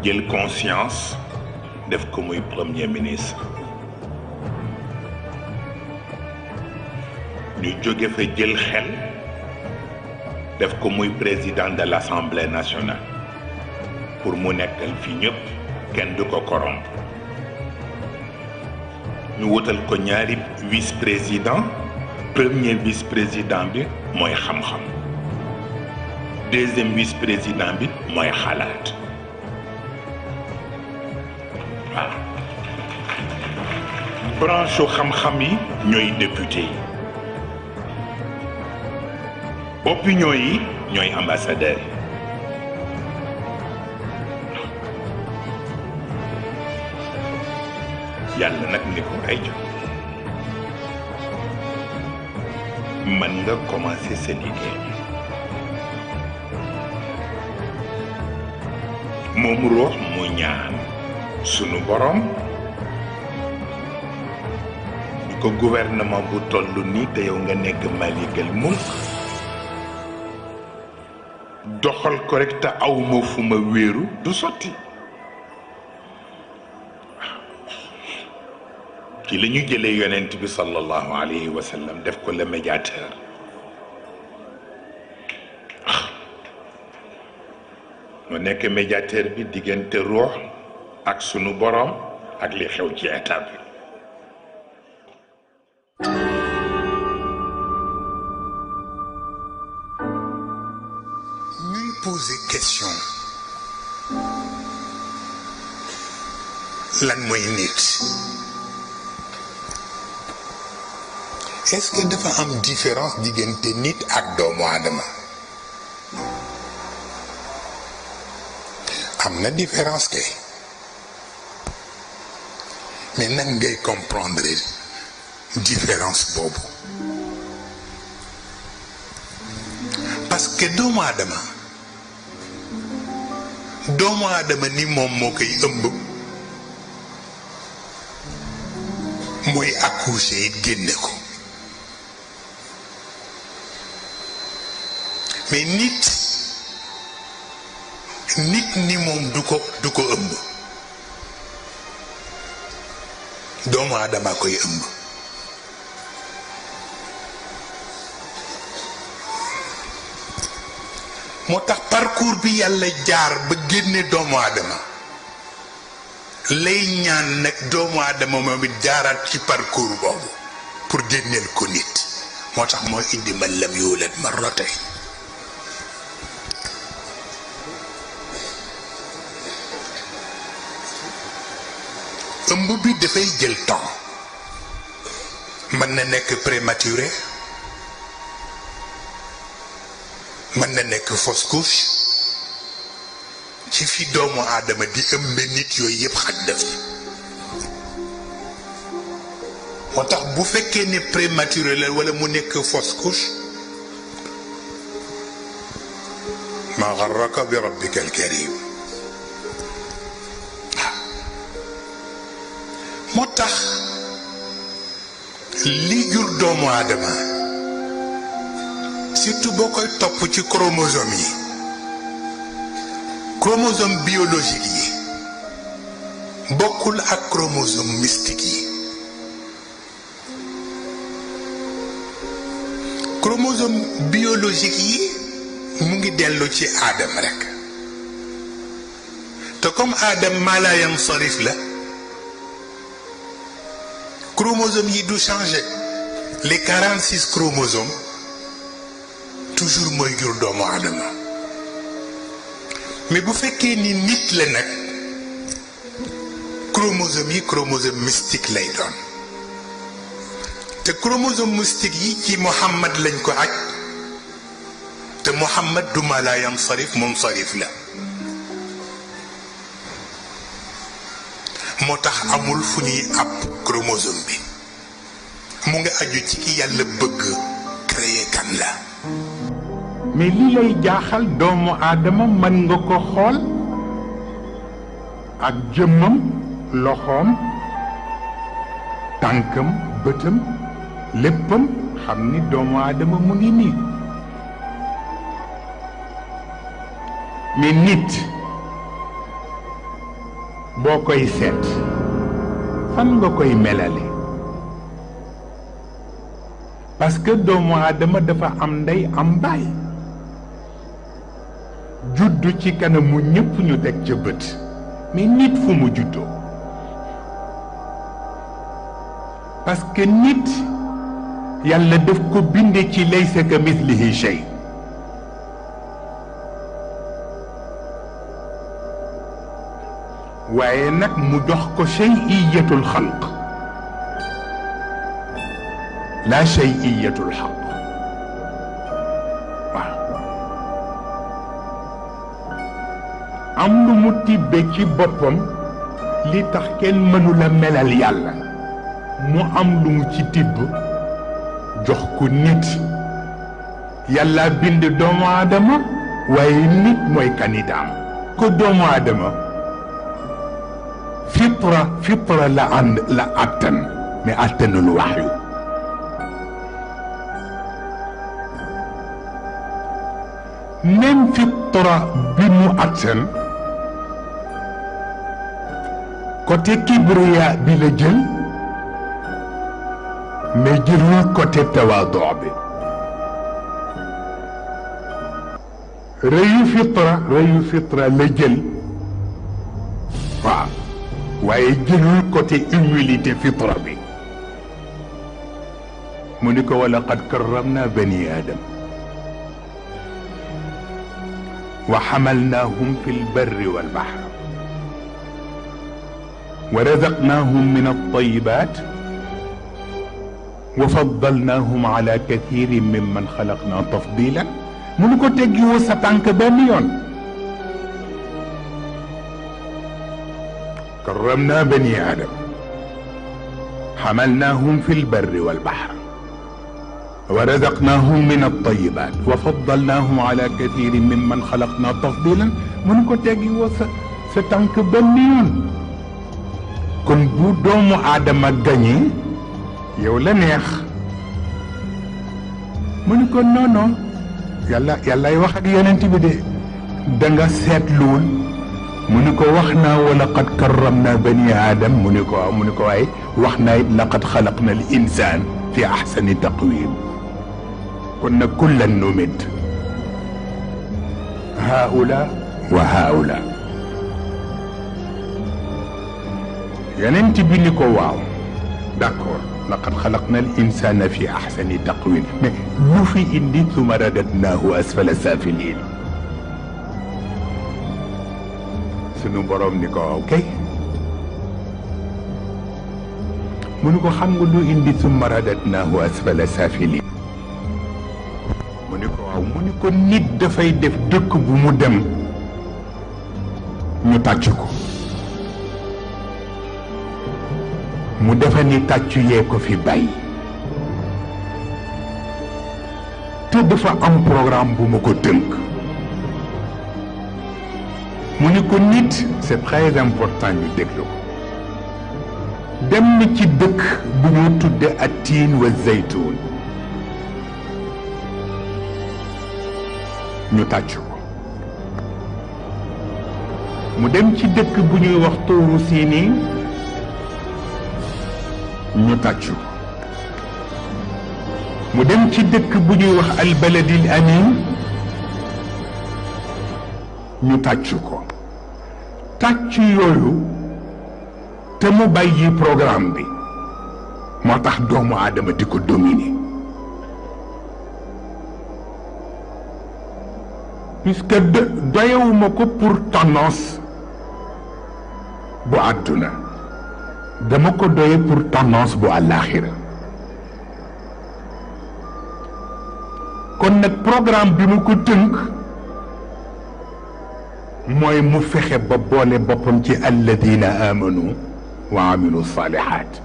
jël conscience def ko muy premier ministre ñu jóge fa jël xel def ko muy président de l'Assemblée nationale pour mu nekkal fi ñëpp kenn du ko corrompre ñu wutal ko ñaari vice-président premier vice-président bi mooy xam-xam deuxième vice-président bi mooy xalaat waaw branche u xam-xam yi ñooy député yi opinion yi ñooy ambassadeur yi yàlla nag ni ko ay jox mën nga commencer sa liggéey moom ruux mu ñaan sunu borom ni ko gouvernement bu toll nii te yow nga nekk malikal mulk doxal ko rek te aw ma fu ma wéeru du sotti ci la ñu jëlee yonent bi sallallahu alayhi wa sallam def ko le médiateur mu nekk médiateur bi diggante ruux ak sunu borom ak li xew ci état bi ñuy poser question lan mooy nit est-ce que dafa am différence diggante nit ak doomu aadama? am na différence kay, mais nan ngay comprendre différence boobu? parce que doomu aadama ni moom moo koy ëmb, mooy accoucher it génne ko, mais nit ni moom du ko ëmb, doomu aadama koy ëmb. moo tax parcours bi yàlla jaar ba génne doomu aadama lay ñaan nag doomu aadama moom it jaaraat ci parcours boobu pour génneel ko nit. moo tax mooy indi man lam yuulad marratayn. ëmb bi dafay jël temps, mën na nekk prématuré, mën na nekk fausse couche. ci fi doomu aadama di ëmbe nit yooyu yëpp xaj def. moo tax bu fekkee ne prématuré la wala mu nekk fausse couche, ma gharraka bi rabbika al-karim. moo tax li jur doomu aadama surtout boo koy topp ci chromosome yi, chromosome biologique yi bokkul ak chromosome mystique yi. chromosome biologique yi mu ngi dellu ci aadam rek, te comme aadam maa laa yansarif la, chromosomes yi du changer. les 46 chromosomes toujours mooy jur doomu aadama. mais bu fekkee ni nit la nag, chromosomes yi chromosome mystique lay doon. te chromosome mystique yi ci Muhammad lañ ko aj, te Muhammad du ma laa yansarif munsarif la. moo tax amul fu ñuy ab chromosome bi, mu nga aju ci ki yàlla bëgg créer kan la. mais li lay jaaxal, doomu aadama mën nga ko xool ak jëmmam, loxoom, tànkam, bëtam, léppam, xam ni doomu aadama mu ngi nii. mais nit boo koy seet fan nga koy melale? parce que doomu aadama dafa am ndey am baay, juddu ci kanamu ñépp ñu teg ca bët. mais nit fu mu juddoo? parce que nit yàlla daf ko binde ci laysa ka mislihi shay. waaye nag mu jox ko shay'iyatul xalq, la shay'iyatul xaq. waaw am lu mu tibbe ci boppam, li tax kenn mënula melal yàlla, mu am lu mu ci tibb jox ko nit. yàlla bind doomu aadama, waaye nit mooy kandidaam. ko doomu aadama fitra la ànd la àttan, mais àttanul waxyu. même fitra bi mu àttan, côté kibriya bi la jël, mais jëlul côté tawaadu bi. rëyu fitra la jël, waaw, waaye jëlul côté humilité fitra bi. mu ni ko wala qad karramna bani adam wa hamalnahum fi lbarri walbahr wa razaqnahum min altayibat wa faddalnaahum ala kathirin mimman xalaqna tafdilan mënu ko teggiwoo sa tànk benn yoon. karramna bani aadam xamalnaahum fi lbarri walbaxr wa razaqnaahum min altayibat wa faddalnaahum ala kathirin mimman xalaqna tafdilan mënu ko teggiwoo sa tànk benn yoon. kon bu doomu aadama gañe yow la neex mu ni ko non non yàllay wax ak yonent bi de da nga seetluwul mu ni ko wax naa wa laqad karramna bani aadam mu ni ko waaye wax naa it laqad xalaqna al insaan fi ahsani taqwim kon nag kullan numid haula wa haula. yonent bi ni ko waaw d'accord laqad xalaqna al insana fi ahsani taqwim mais lu fi indi summa radadnaahu asfala safilin. sunu borom ni ko waaw kay mu ni ko xam nga lu indi summa radadnaahu asfala safilin. mu ni ko waaw mu ni ko nit dafay def dëkk bu mu dem ñu tàcc ko mu defe ni tàccu yee ko fi bàyyi te dafa am programme bu ma ko tënk. mu ni ko nit c'est très important ñu déglu ko dem na ci dëkk bu ñu tudde at-tiin wa zaytuun ñu tàcc ko mu dem ci dëkk bu ñuy wax tuuru siiniin ñu tàccu mu dem ci dëkk bu ñuy wax albaladil amin ñu tàccu ko. tàcc yooyu te mu bàyyi programme bi moo tax doomu aadama di ko dominer puisque doyewuma ko pour tendance bu àdduna dama ko doye pour tendance bu àllaaxira. kon nag programme bi mu ko tënk mooy mu fexe ba boole boppam ci alladina amanu wa amilu salihat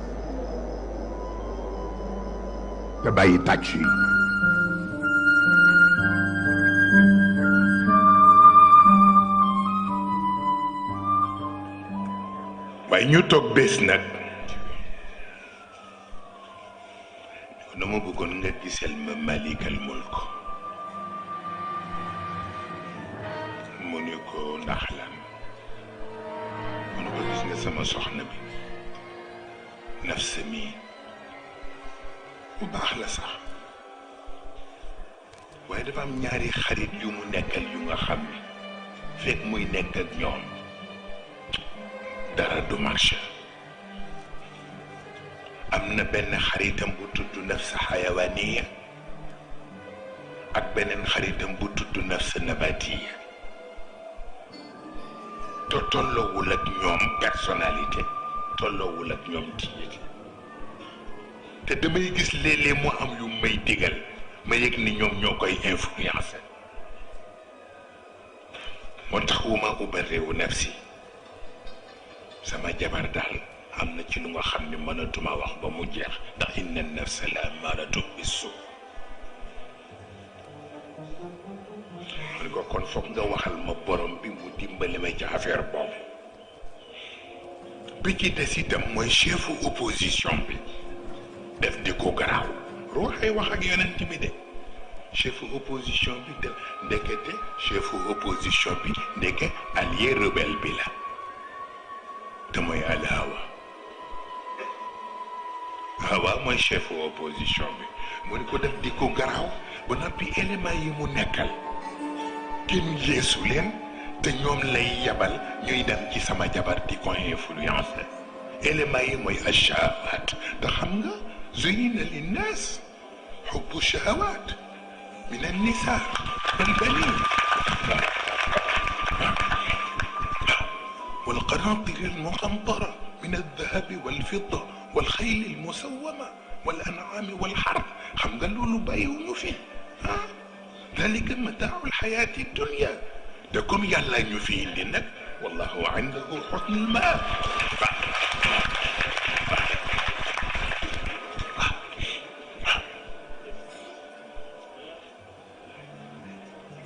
te bàyyi tàcc yi. waaye ñu toog bés nag dama bëggoon nga gisal ma malikal mulk mu ni ko ndax lan mu ni ko gis nga sama soxna bi nafsa mi bu baax la sax waaye dafa am ñaari xarit yu mu nekkal yu nga xam ni fekk muy nekk ak ñoom dara du marché. am na benn xaritam bu tudd nafsa xayawaniya ak beneen xaritam bu tudd nafsa nabatiya te tolloowul ak ñoom personnalité tolloowul ak ñoom dignité te damay gis léeg-léeg mu am yu may digal ma yëg ni ñoom ñoo koy influencé moo tax wu ma ubarri'u nafsi sama jabar daal am na ci lu nga xam ne mënatuma wax ba mu jeex ndax inna nafsa la amaaratun bis-suu ko kon foog nga waxal ma borom bi mu dimbali ma ci affaire boobu bi ci des itam mooy chefu opposition bi def di ko garaaw ruuxay wax ak yonent bi de chefu opposition bi de ndekete chefu opposition bi ndeke allié rebelle bi la te mooy al hawa mooy chefu opposition bi mu ni ko def di ko garaaw ba noppi élément yi mu nekkal kenn yeesu leen te ñoom lay yabal ñuy dem ci sama jabar di ko influence élément yi mooy ash-shahawaat te xam nga zuyina linnaas xubbu shahawaat min an-nisaa wal baniin wal qanaatiri al-muqantara min al-dahabi wal fidda wal xayli al musawwama wal an'ami wal xarth xam nga loolu bàyyiwuñu fi ah dalika mataaul xayaati dunya te comme yàlla ñu fi indi nag wallahu indahu xusnul maab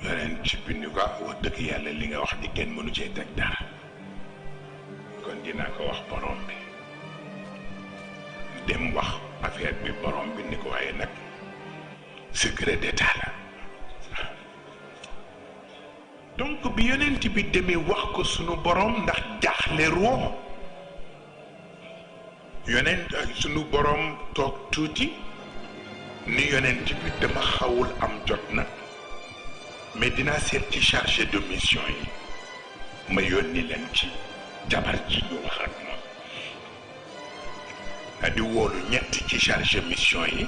yeneen ci bindu ko wax dëgg yàlla li nga wax di kenn mënu cee teg dara kon dinaa ko wax borom bi dem wax affaire bi borom bi ni ko waaye nag secret d'état la donc bi yonent bi demee wax ko sunu borom ndax jaaxle ruux yonent sunu borom toog tuuti ni yonent bi dama xawul am jot nag mais dinaa seet ci chargé de mission yi ma yónni leen ci jabar ji ñu wax ak moom a di woolu ñett ci chargé mission yi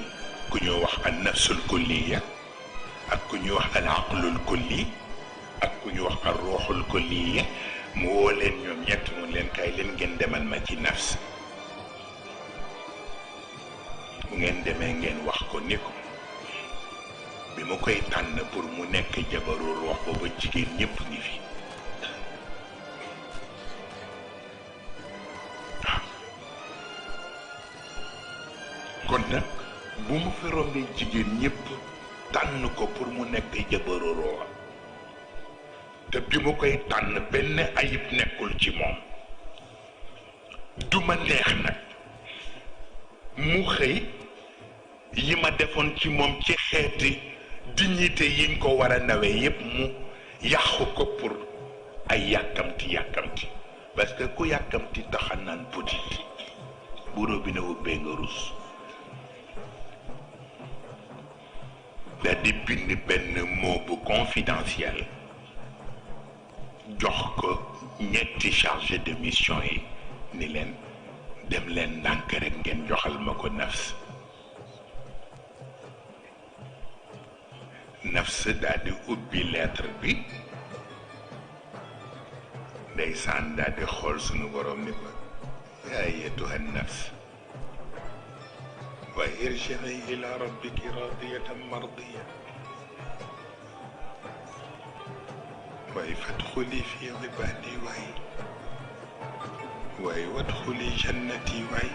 ku ñuy wax al nafsul kulliya ak ku ñuy wax al aqlul kulli ak ku ñuy wax al ruuxul kulliya mu woo leen ñoom ñett mu leen kay leen ngeen demal ma ci nafs bu ngeen demee ngeen wax ko ni ko bi ma koy tànn pour mu nekk jabaru ruux booba jigéen ñépp ngi fi waaw kon nag bu mu fi rombee jigéen ñépp tànn ko pour mu nekk jabaru ruux te bi ma koy tànn benn ayib nekkul ci moom du ma neex nag mu xëy yi ma defoon ci moom ci xeeti dignité yiñ ko war a nawee yépp mu yàqu ko pour ay yàkkamti parce que ku yàkkamti taxa naan petit bu robinet ubbee nga rus da di bind benn mot bu confidentiel jox ko ñetti chargé de mission yi ni leen dem leen ndànk rek ngeen joxal ma ko nafs daal di ubbi lettre bi ndeysaan daal di xool sunu borom ni ko yaa ayyatuha nafs wa irji'i ila rabbiki radiyatan mardiya waaye fadxuli fi ibaadi waaye wadxuli jannati waay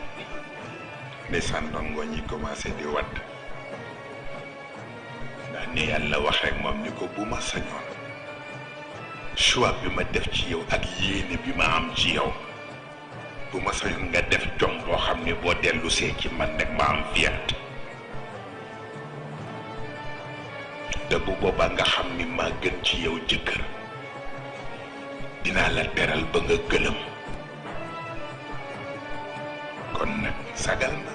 ndeysaan ndongo ñi commencé di wadd ndax ni yàlla wax rek moom ni ko bu ma sañoon choix bi ma def ci yow ak yéene bi ma am ci yow bu ma sañoon nga def jom boo xam ne boo dellusee ci man rek ma am fierté te bu boobaa nga xam ni maa gën ci yow jëkkër dinaa la teral ba nga gëlëm kon nag sagal ma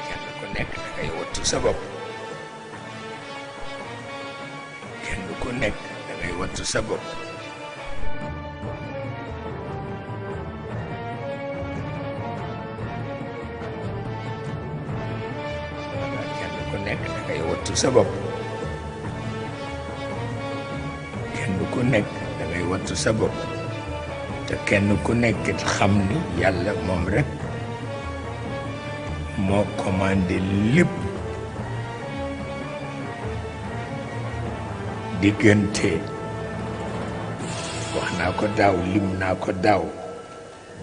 kenn ku nekk dangay wattu sa bopp kenn ku nekk dangay wattu sa bopp sa bopp kenn ku nekk dangay wattu sa bopp te kenn ku nekk xam ni yàlla moom rek moo commandé lépp diggante wax naa ko daaw lim naa ko daaw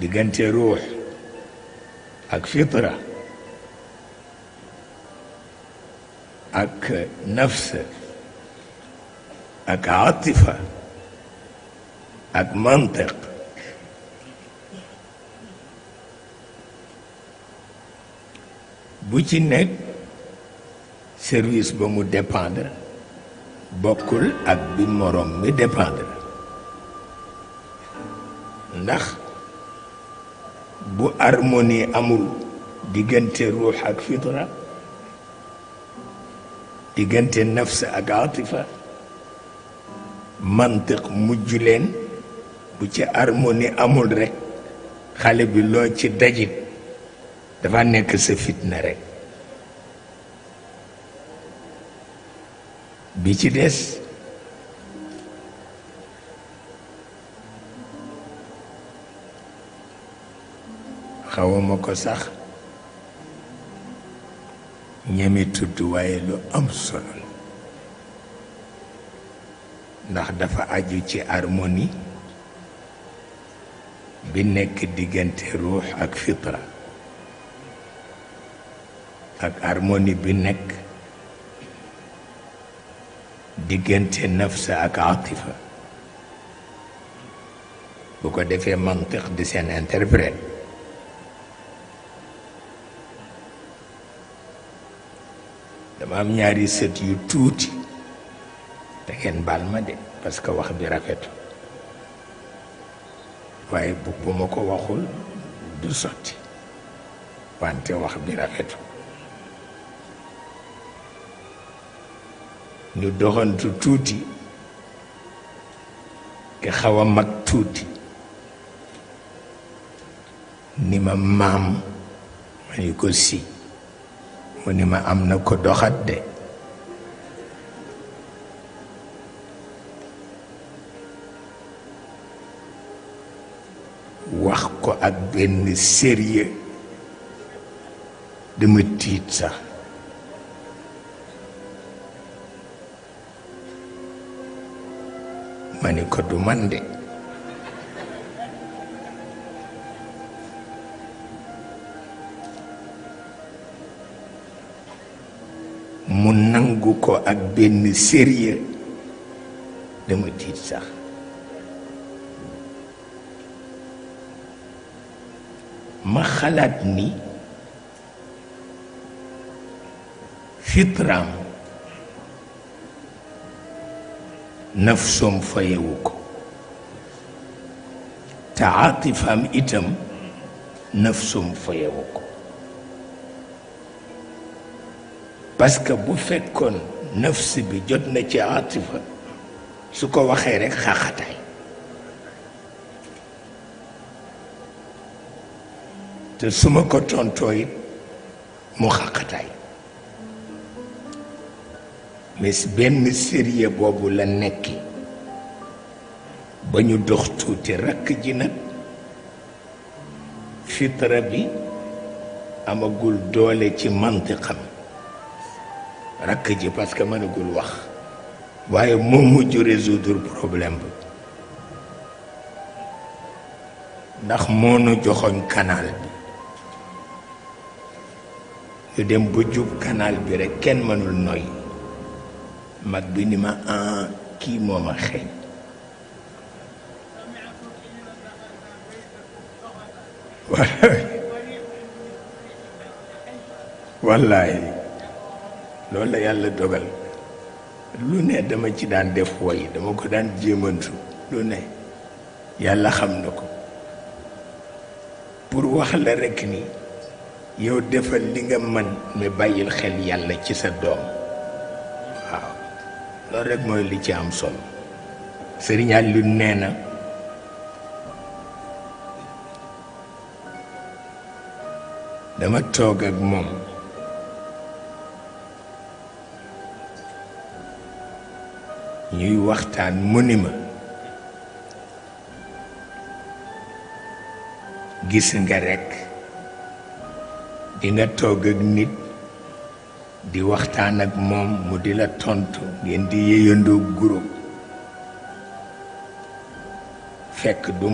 diggante ruux ak fitra ak nafs ak atifa ak mantiq bu ci nekk service ba mu dépendre bokkul ak bi morom mi dépendre ndax bu harmonie amul diggante ruux ak fitra diggante nafs ak atifa mantiq mujj leen bu ci harmonie amul rek xale bi loo ci dajit dafa nekk sa fitna rek bi ci des xawama ko sax ñeme tudd waaye lu am solo la ndax dafa aju ci harmonie bi nekk diggante ruux ak fitra ak harmonie bi nekk diggante nafsa ak atifa bu ko defee mantiq di seen interprète dama am ñaari sët yu tuuti te ngeen baal ma de parce que wax bi rafetu waaye bu ma ko waxul du sotti wante wax bi rafetu ñu doxantu tuuti ki xaw a mag tuuti ni ma maam ma ni ko si mu ni ma am na ko doxat de wax ko ak benn sérieux dama tiit sax ma ni ko du man de mu nangu ko ak benn sérieux dama tiit sax ma xalaat ni fitraam nafsoom fayewu ko te aatifaam itam nafsoom fayewu ko parce que bu fekkoon nafs bi jot na ci aatifa su ko waxee rekk xaaxataay te su ma ko tontoo it mu xaaxataay mais benn sérieux boobu la nekki ba ñu dox tuuti rakk ji nag fitra bi amagul doole ci mantiqam rakk ji parce que mënagul wax waaye moo mujj résoudre problème bi ndax moo nu joxoñ canal bi ñu dem ba jub canal bi rekk kenn mënul noy mag bi ni ma kii moo ma xeeñ wallaay loolu la yàlla dogal lu ne dama ci daan def woy dama ko daan jéemantu lu ne yàlla xam na ko pour wax la rekk ni yow defal li nga mën mais bàyyil xel yàlla ci sa doom waaw loolu rekk mooy li ci am solo Sëriñ Aliou nee na dama toog ak moom ñuy waxtaan mu ni ma gis nga rekk di nga toog ak nit di waxtaan ak moom mu di la tontu ngeen di yéyandoo guro fekk du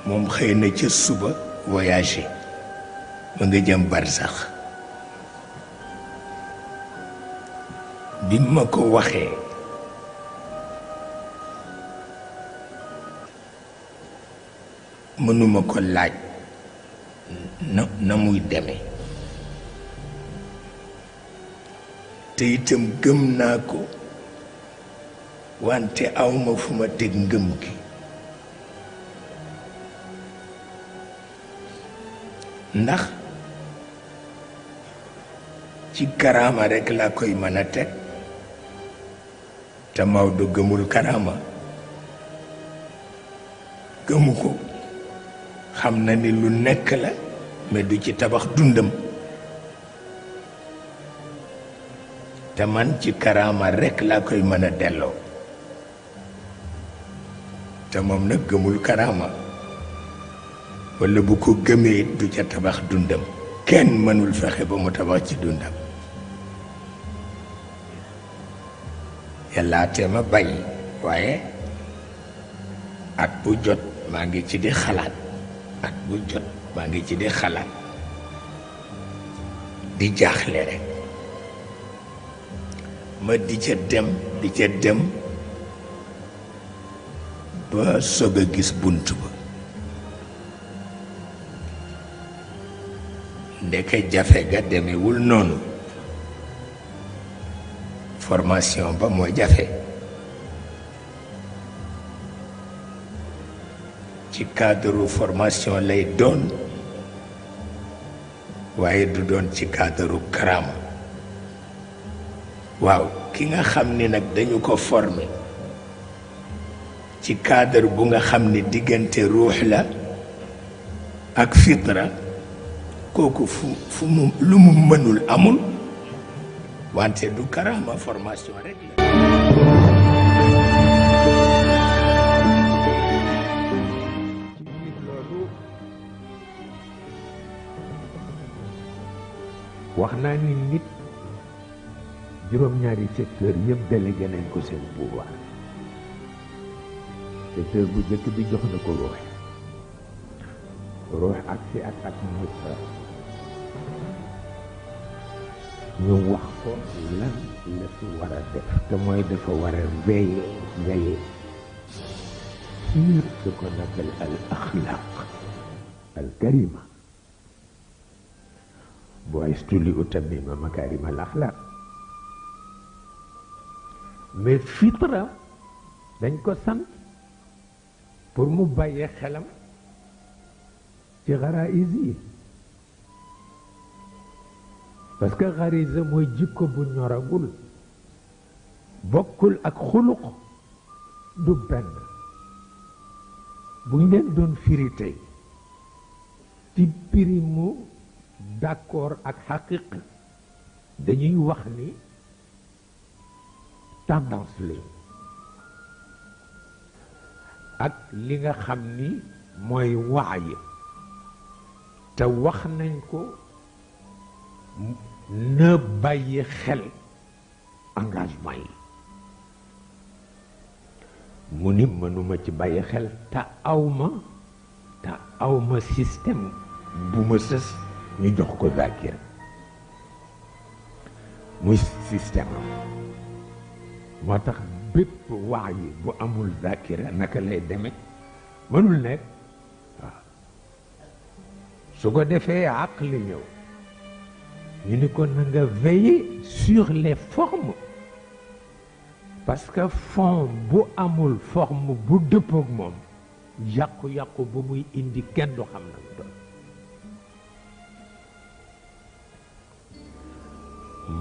moom xëy na ca suba voyagé ma nga jëm barsax bi ma ko waxee mënuma ko laaj na muy demee te itam gëm naa ko wante awma fu ma teg ngëm gi ndax ci karaama rekk laa koy mën a teg te Maodo gëmul karaama gëmu ko xam na ni lu nekk la mais du ci tabax dundam te man ci karaama rekk laa koy mën a delloo te moom nag gëmul karaama walla bu ko gëmee it du ca tabax dundam kenn mënul fexe ba mu tabax ci dundam yàllaa te ma bàyyi waaye at bu jot maa ngi ci di xalaat at bu jot maa ngi ci di xalaat di jaaxle rek ma di ca dem ba soog a gis bunt ba ndeke jafe ga demewul noonu formation ba mooy jafe ci cadre formation lay doon waaye du doon ci cadre karaama waaw ki nga xam ni nag dañu ko former ci cadre bu nga xam ni diggante ruux la ak fitra kooku fu mu lu mu mënul amul wante du karaama formation rek la wax naa ni nit juróom-ñaari secteur yëpp délégué nañ ko seen pouvoir secteur bu njëkk bi jox na ko ruux ak si ak musa ñu wax ko lan la fi war a def te mooy dafa war a veiller sur ce qu'on appelle al akhlaq al karima bu'istu li utammima makarim al akhlaq mais fitra dañ ko sant pour mu bàyyee xelam ci xaraïs yi parce que xarisa mooy jikko bu ñoragul bokkul ak xuluq du benn bu ñu leen doon firi tey ci piri mu d'accord ak xaqiqi dañuy wax ni tendance la ak li nga xam ni mooy waay te wax nañ ko na bàyyi xel engagement yi mu ni mënuma ci bàyyi xel te awma système bu ma sës ñu jox ko zakir muy système am moo tax bépp wax yi bu amul zakira naka lay demee mënul nekk waaw su ko defee aqli ñëw ñu ni ko na nga veiller sur les formes parce que fond bu amul forme bu dëppook moom yàqu-yàqu bu muy indi kenn du xam na mu doon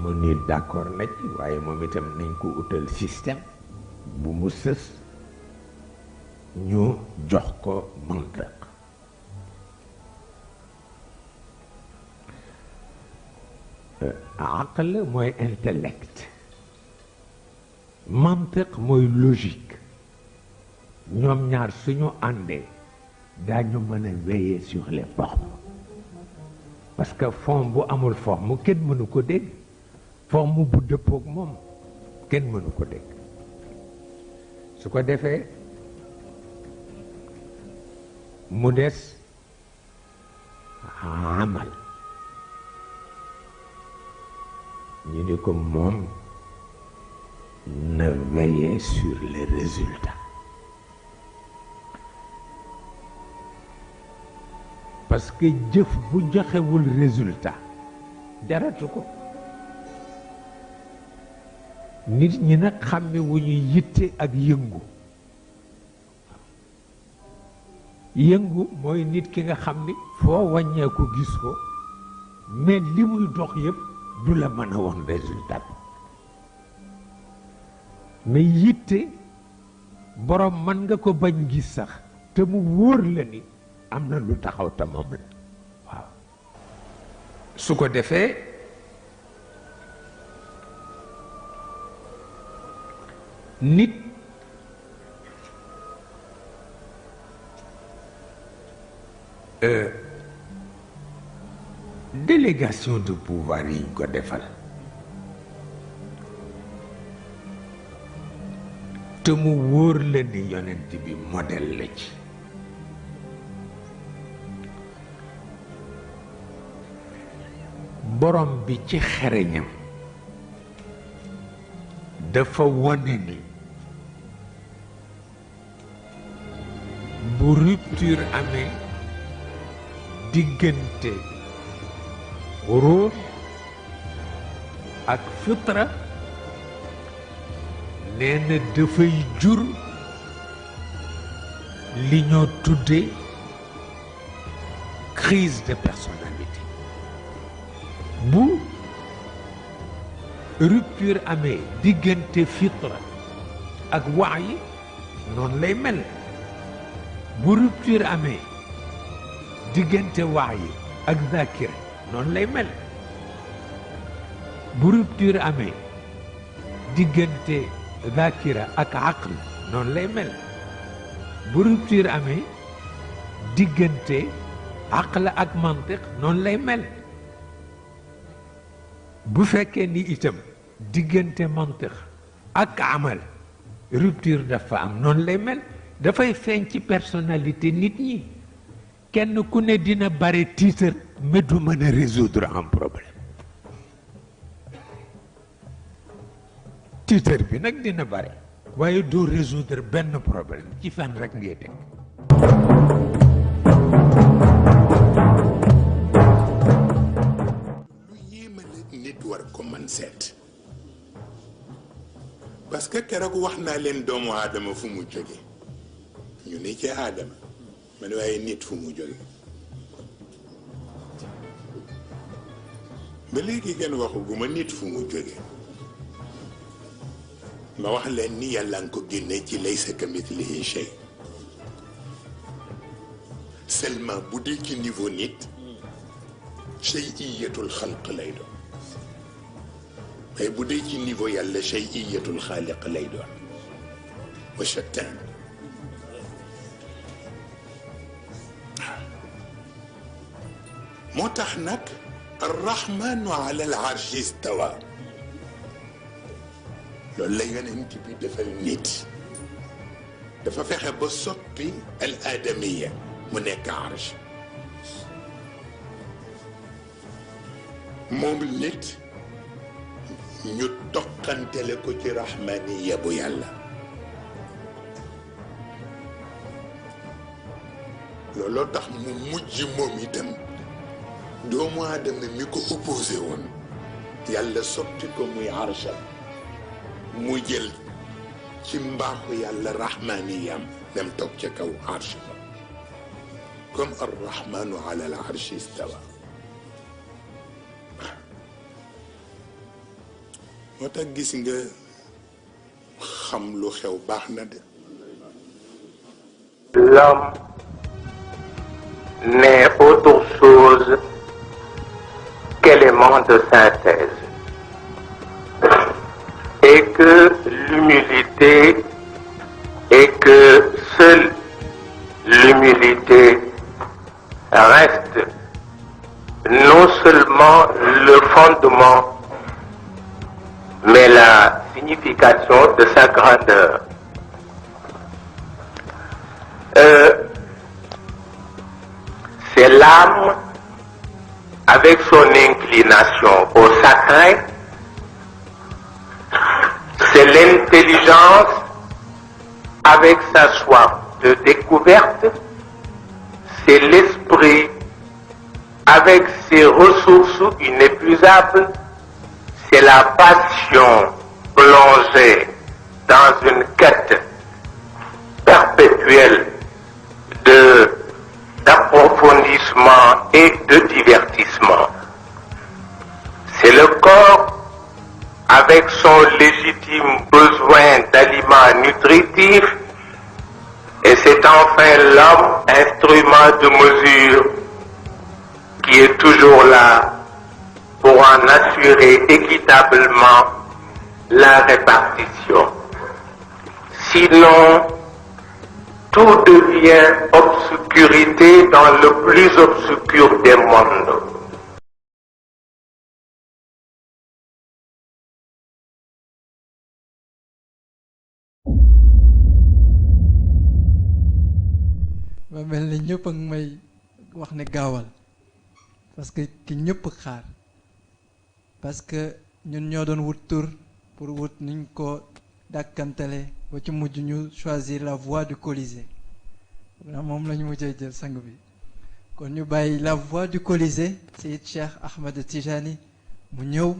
mu ni d'accord na ci waaye moom itam nañ ko utal système bu mu sës ñu jox ko mantiq aql mooy intellect mantiq mooy logique ñoom ñaar suñu àndee daañu mën a veiller sur les formes parce que forme bu amul forme kenn mënu ko dégg forme bu dëppook moom kenn mënu ko dégg su ko defee mu des amal ñu ni ko moom na veiller sur les résultats parce que jëf bu joxewul résultat jaratu ko nit ñi nag xàmme wu ñu yitte ak yëngu yëngu mooy nit ki nga xam ni foo wàññeeku gis ko mais li muy dox yëpp du la mën a woon résultat mais yitte borom mën nga ko bañ gis sax te mu wóor la ni am na lu taxaw te moom la waaw su ko defee nit délégation de pouvoir yi ñu ko defal te mu wóor la ni yonent bi modèle la ci borom bi ci xereñam dafa wone ni bu rupture amee diggante ruux ak fitra nee na dafay jur li ñoo tuddee crise de personnalité bu rupture amee diggante fitra ak waay noonu lay mel bu rupture amee diggante waay ak zakira noonu lay mel bu rupture amee diggante zakira ak aql noonu lay mel bu rupture amee diggante aql ak mantiq noonu lay mel bu fekkee ni itam diggante mantiq ak amal rupture dafa am noonu lay mel dafay feeñ ci personnalité nit ñi kenn ku ne dina bare titre mais du mën a résoudre un problème titre bi nag dina bare waaye doo résoudre benn problème ci fan rek ngay teg lu yéeme la nit war ko mën seet parce que keroog wax naa leen doomu aadama fu mu jóge ñu ne ci aadama ma ne waaye nit fu mu jóge ba léegi kenn waxuguma nit fu mu jóge ma wax leen ni yàlla nga ko génne ci laysa kamithlihi shay seulement bu dee ci niveau nit shay'iyatul xalq lay doon mais bu dee ci niveau yàlla shay'iyatul xaaliq lay doon wa shattan moo tax nag arrahmanu ala al arshi istawa loolu la yonent bi defal nit dafa fexe ba soppi al adamiya mu nekk arsh moom nit ñu toqantele ko ci rahmaniya bu yàlla looloo tax mu mujj moom itam doomu aadama mi ko opposé woon yàlla soppi ko muy arsham mu jël ci mbaaxu yàlla rahmaniyam dem toog ca kaw arsh ba comme arrahmanu ala al arshi istawa moo tax gis nga xam lu xew baax na de. L'homme n'est autre chose qu'élément de synthèse et que l'humilité et que seule l'humilité reste non seulement le fondement mais la signification de sa grandeur. C'est l'âme avec son inclination au sacré, c'est l'intelligence avec sa soif de découverte, c'est l'esprit avec ses ressources inépuisables, c'est la passion plongée dans une quête perpétuelle d'approfondissement et de divertissement. C'est le corps avec son légitime besoin d'aliments nutritifs et c'est enfin l'homme, instrument de mesure, qui est toujours là pour en assurer équitablement la répartition. Sinon, tout devient obscurité dans le plus obscur des mondes. ba mel ni ñëpp ak may wax ne gaawal parce que ki ñëpp xaar parce que ñun ñoo doon wut tur pour wut niñ ko dàkkantale ba ci mujj ñu choisir la voie du Colisée moom la ñu mujjee jël sang bi kon ñu bàyyi la voie du Colisée Seyid Cheikh Ahmed Tijani mu ñëw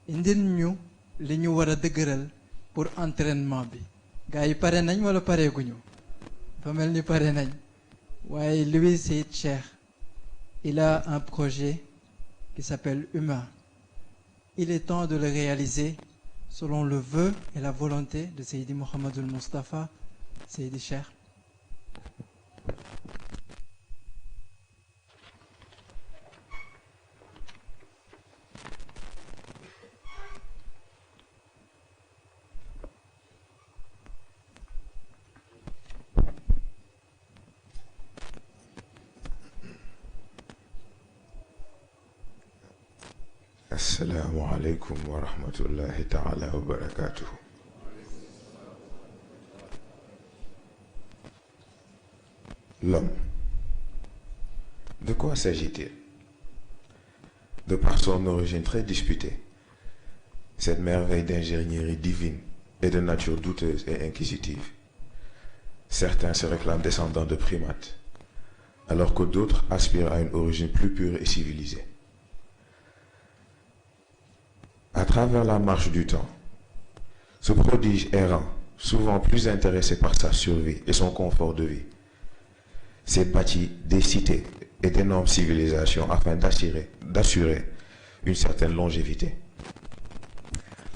indil ñu li ñu war a dëgëral pour entraînement bi gars yi pare nañ wala pareeguñu fa mel ni pare nañ waaye lui Seyid Cheikh il a un projet qui s'appelle Humain. Il est temps de le réaliser selon le vœu et la volonté de Seydi Mohamedou Moustapha, Seydi Cheikh. Assalamu alaikum wa rahmatullahi ta'ala wa barakatuh. L'homme. De quoi s'agit-il? De par son origine très disputée, cette merveille d'ingénierie divine et de nature douteuse et inquisitive, certains se réclament descendants de primates, alors que d'autres aspirent à une origine plus pure et civilisée. À travers la marche du temps, ce prodige errant, souvent plus intéressé par sa survie et son confort de vie, s'est bâti des cités et d'énormes civilisations afin d'assurer une certaine longévité.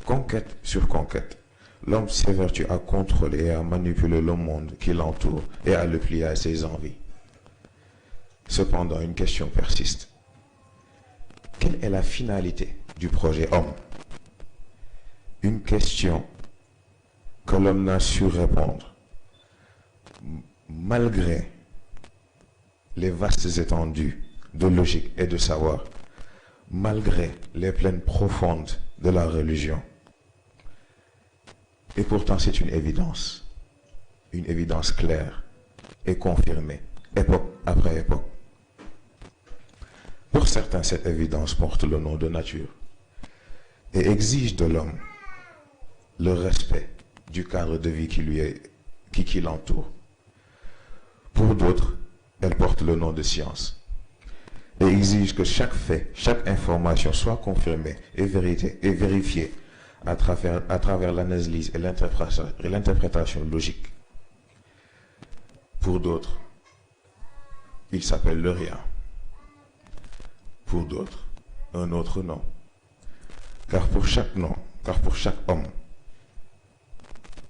Conquête sur conquête, l'homme s'évertue à contrôler et à manipuler le monde qui l'entoure et à le plier à ses envies. Cependant, une question persiste. Quelle est la finalité du projet homme? Une question que l'homme n'a su répondre, malgré les vastes étendues de logique et de savoir, malgré les plaines profondes de la religion. Et pourtant c'est une évidence claire et confirmée, époque après époque. Pour certains, cette évidence porte le nom de nature et exige de l'homme le respect du cadre de vie qui l'entoure. Pour d'autres, elle porte le nom de science et exige que chaque fait, chaque information soit confirmée et vérifiée à travers l'analyse et l'interprétation logique. Pour d'autres, il s'appelle le rien. Pour d'autres, un autre nom. Car pour chaque nom, car pour chaque homme,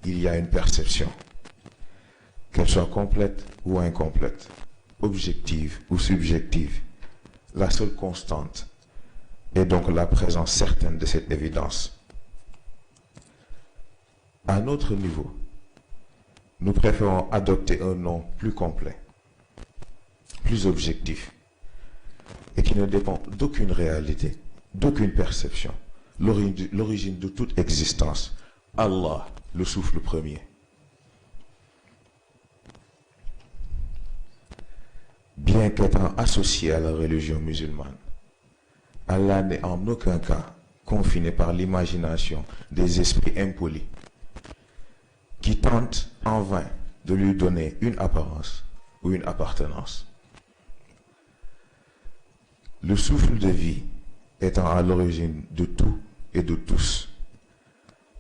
il y a une perception, qu'elle soit complète ou incomplète, objective ou subjective. La seule constante est donc la présence certaine de cette évidence. À notre niveau, nous préférons adopter un nom plus complet, plus objectif, et qui ne dépend d'aucune réalité, d'aucune perception, l'origine de toute existence, Allah, le souffle premier. Bien qu'étant associé à la religion musulmane, Allah n'est en aucun cas confiné par l'imagination des esprits impolis qui tentent en vain de lui donner une apparence ou une appartenance. Le souffle de vie étant à l'origine de tout et de tous,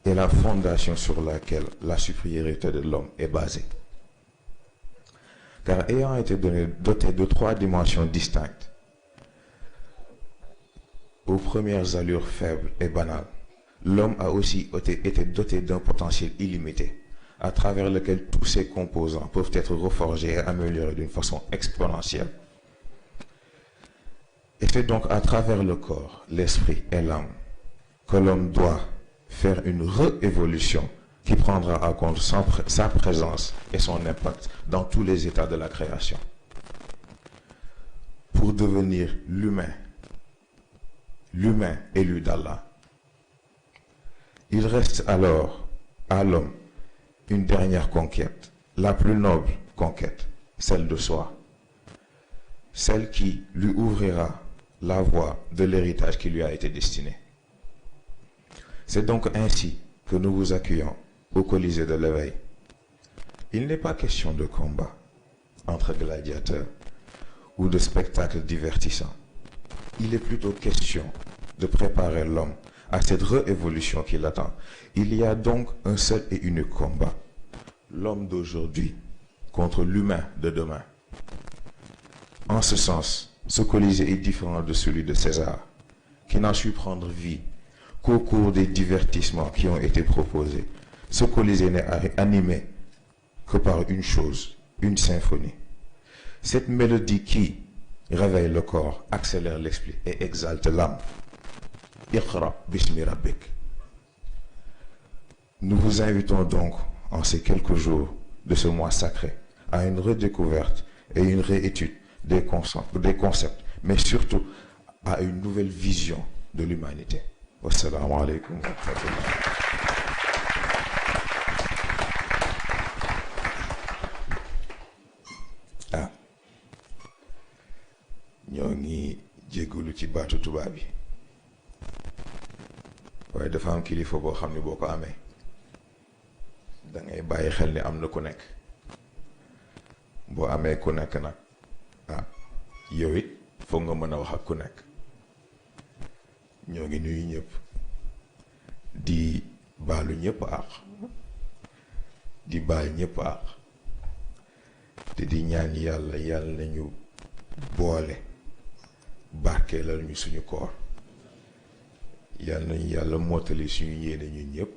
est la fondation sur laquelle la supériorité de l'homme est basée. Car ayant été doté de 3 dimensions distinctes, aux premières allures faibles et banales, l'homme a aussi été doté d'un potentiel illimité, à travers lequel tous ses composants peuvent être reforgés et améliorés d'une façon exponentielle. Et c'est donc à travers le corps, l'esprit et l'âme que l'homme doit faire une réévolution qui prendra en compte sa présence et son impact dans tous les états de la création. Pour devenir l'humain élu d'Allah. Il reste alors à l'homme une dernière conquête, la plus noble conquête, celle de soi, celle qui lui ouvrira la voie de l'héritage qui lui a été destiné. C'est donc ainsi que nous vous accueillons au Colisée de l'éveil. Il n'est pas question de combat entre gladiateurs ou de spectacles divertissants. Il est plutôt question de préparer l'homme à cette réévolution qui l'attend. Il y a donc un seul et unique combat, l'homme d'aujourd'hui contre l'humain de demain. En ce sens, ce Colisée est différent de celui de César, qui n'a su prendre vie qu'au cours des divertissements qui ont été proposés. Ce Colisée n'est animé que par une chose, une symphonie. Cette mélodie qui réveille le corps, accélère l'esprit et exalte l'âme. Iqra bismi rabbik. Nous vous invitons donc, en ces quelques jours de ce mois sacré, à une redécouverte et une réétude des concepts, mais surtout à une nouvelle vision de l'humanité. Wassalamu alaikum wa rahmatullah. ñoo ngi jégalu ci baatu tubaab bi waaye dafa am kilifa boo xam ne boo ko amee da ngay bàyyi xel ni am na ku nekk boo amee ku nekk nag yow it foog nga mën a wax ak ku nekk. ñoo ngi nuyu ñëpp di baalu ñëpp àq di baal ñëpp àq te di ñaan yàlla nañu boole barkeelal ñu suñu koor yàlla nañu yàlla mottali suñu yéene ñun ñëpp.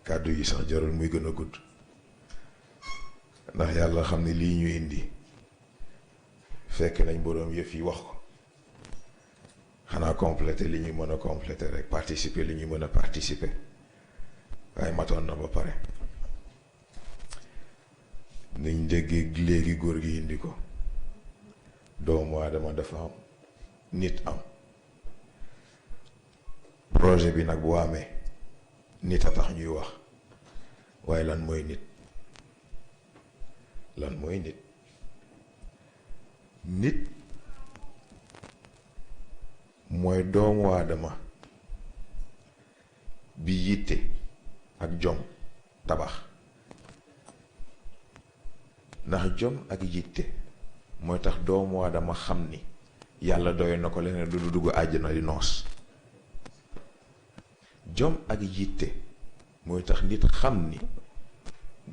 kàddu yi sax jarul muy gën a gudd ndax yàlla xam ne lii ñu indi fekk nañ boroom yëf yi wax ko xanaa compléter li ñu mën a compléter rek participer li ñu mën a participer waaye matoon na ba pare. niñ déggee léegi góor gi indi ko doomu aadama dafa am nit am projet bi nag bu amee nit a tax ñuy wax waaye lan mooy nit nit mooy doomu aadama bi yitte ak jom tabax ndax jom ak yitte mooy tax doomu aadama xam ni yàlla doy na ko leneen du dugg àjjana di noos. jom ak yitte mooy tax nit xam ni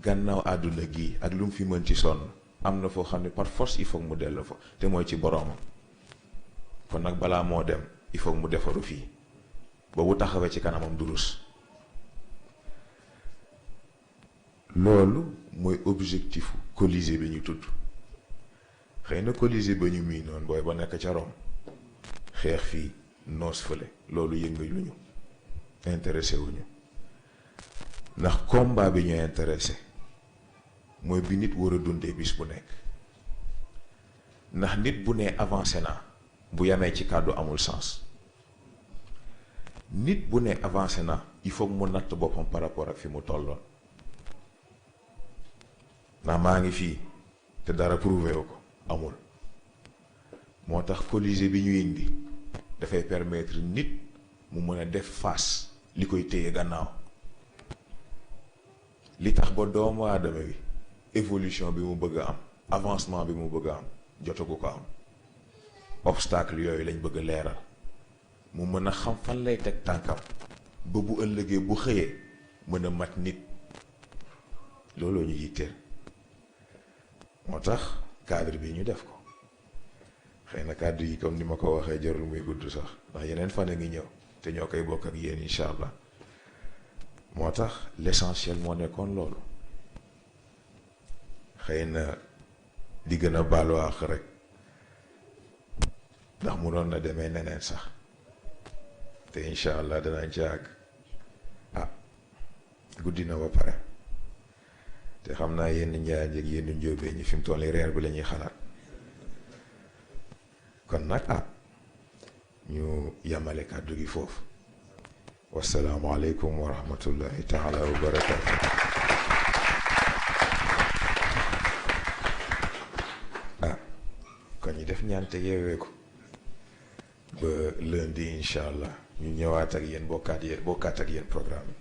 gannaaw àdduna gi ak lu mu fi mën ci sonn am na foo xam ne par force il faut mu dellu fa te mooy ci boroomam. kon nag balaa moo dem il faut mu defaru fii ba bu taxawee ci kanamam durus. loolu mooy objectif Colisée bi ñu tudd xëy na Colisée ba ñu mii noonu booy ba nekk ca Rome xeex fii noos fële loolu yëngaluñu intéressé wuñu ndax combat bi ñu intéressé mooy bi nit war a dundee bis bu nekk ndax nit bu nee avancé naa bu yamee ci kàddu amul sens. nit bu nee avancé naa il faut mu natt boppam par rapport ak fi mu tolloon ndax maa ngi fii te dara prouvé wu ko amul. moo tax Colisée bi ñu indi dafay permettre nit mu mën a def face li koy téye gannaaw li tax ba doomu aadama bi évolution bi mu bëgg a am avancement bi mu bëgg a am jotagu ko am obstacle yooyu lañ bëgg a leeral mu mën a xam fan lay teg tànkam ba bu ëllëgee bu xëyee mën a mat nit. looloo ñu yitteel moo tax cadre bi ñu def ko xëy na kàddu yi comme ni ma ko waxee jarul muy gudd sax ndax yeneen fan a ngi ñëw te ñoo koy bokk ak yéen incha allah. moo tax l'essentiel moo nekkoon loolu xëy na di gën a baalu àq rek ndax mu doon na demee neneen sax te incha allah danañ ci àgg guddi na ba pare te xam naa yenn njaay ak yenn njóobee ñi fi mu toll nii reer bi la ñuy xalaat kon nag ñu yamale kàddu gi foofu wasalaamu aleykum wa rahmatullahi taala wa barakaatu. kon ñu def ñaante yeewee ko ba lundi incha allah ñu ñëwaat ak yéen bokkaat ak yéen programme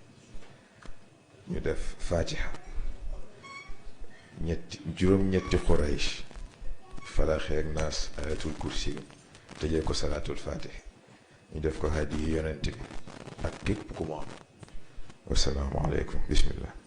bi ñu def fatiha juróom-ñetti Quraysh Falaq ak Naas ayatul kursi tëjee ko salaatul fatih ñu def ko hadiyi yonent bi ak képp ku mu am wasalaamu aleykum bismillah.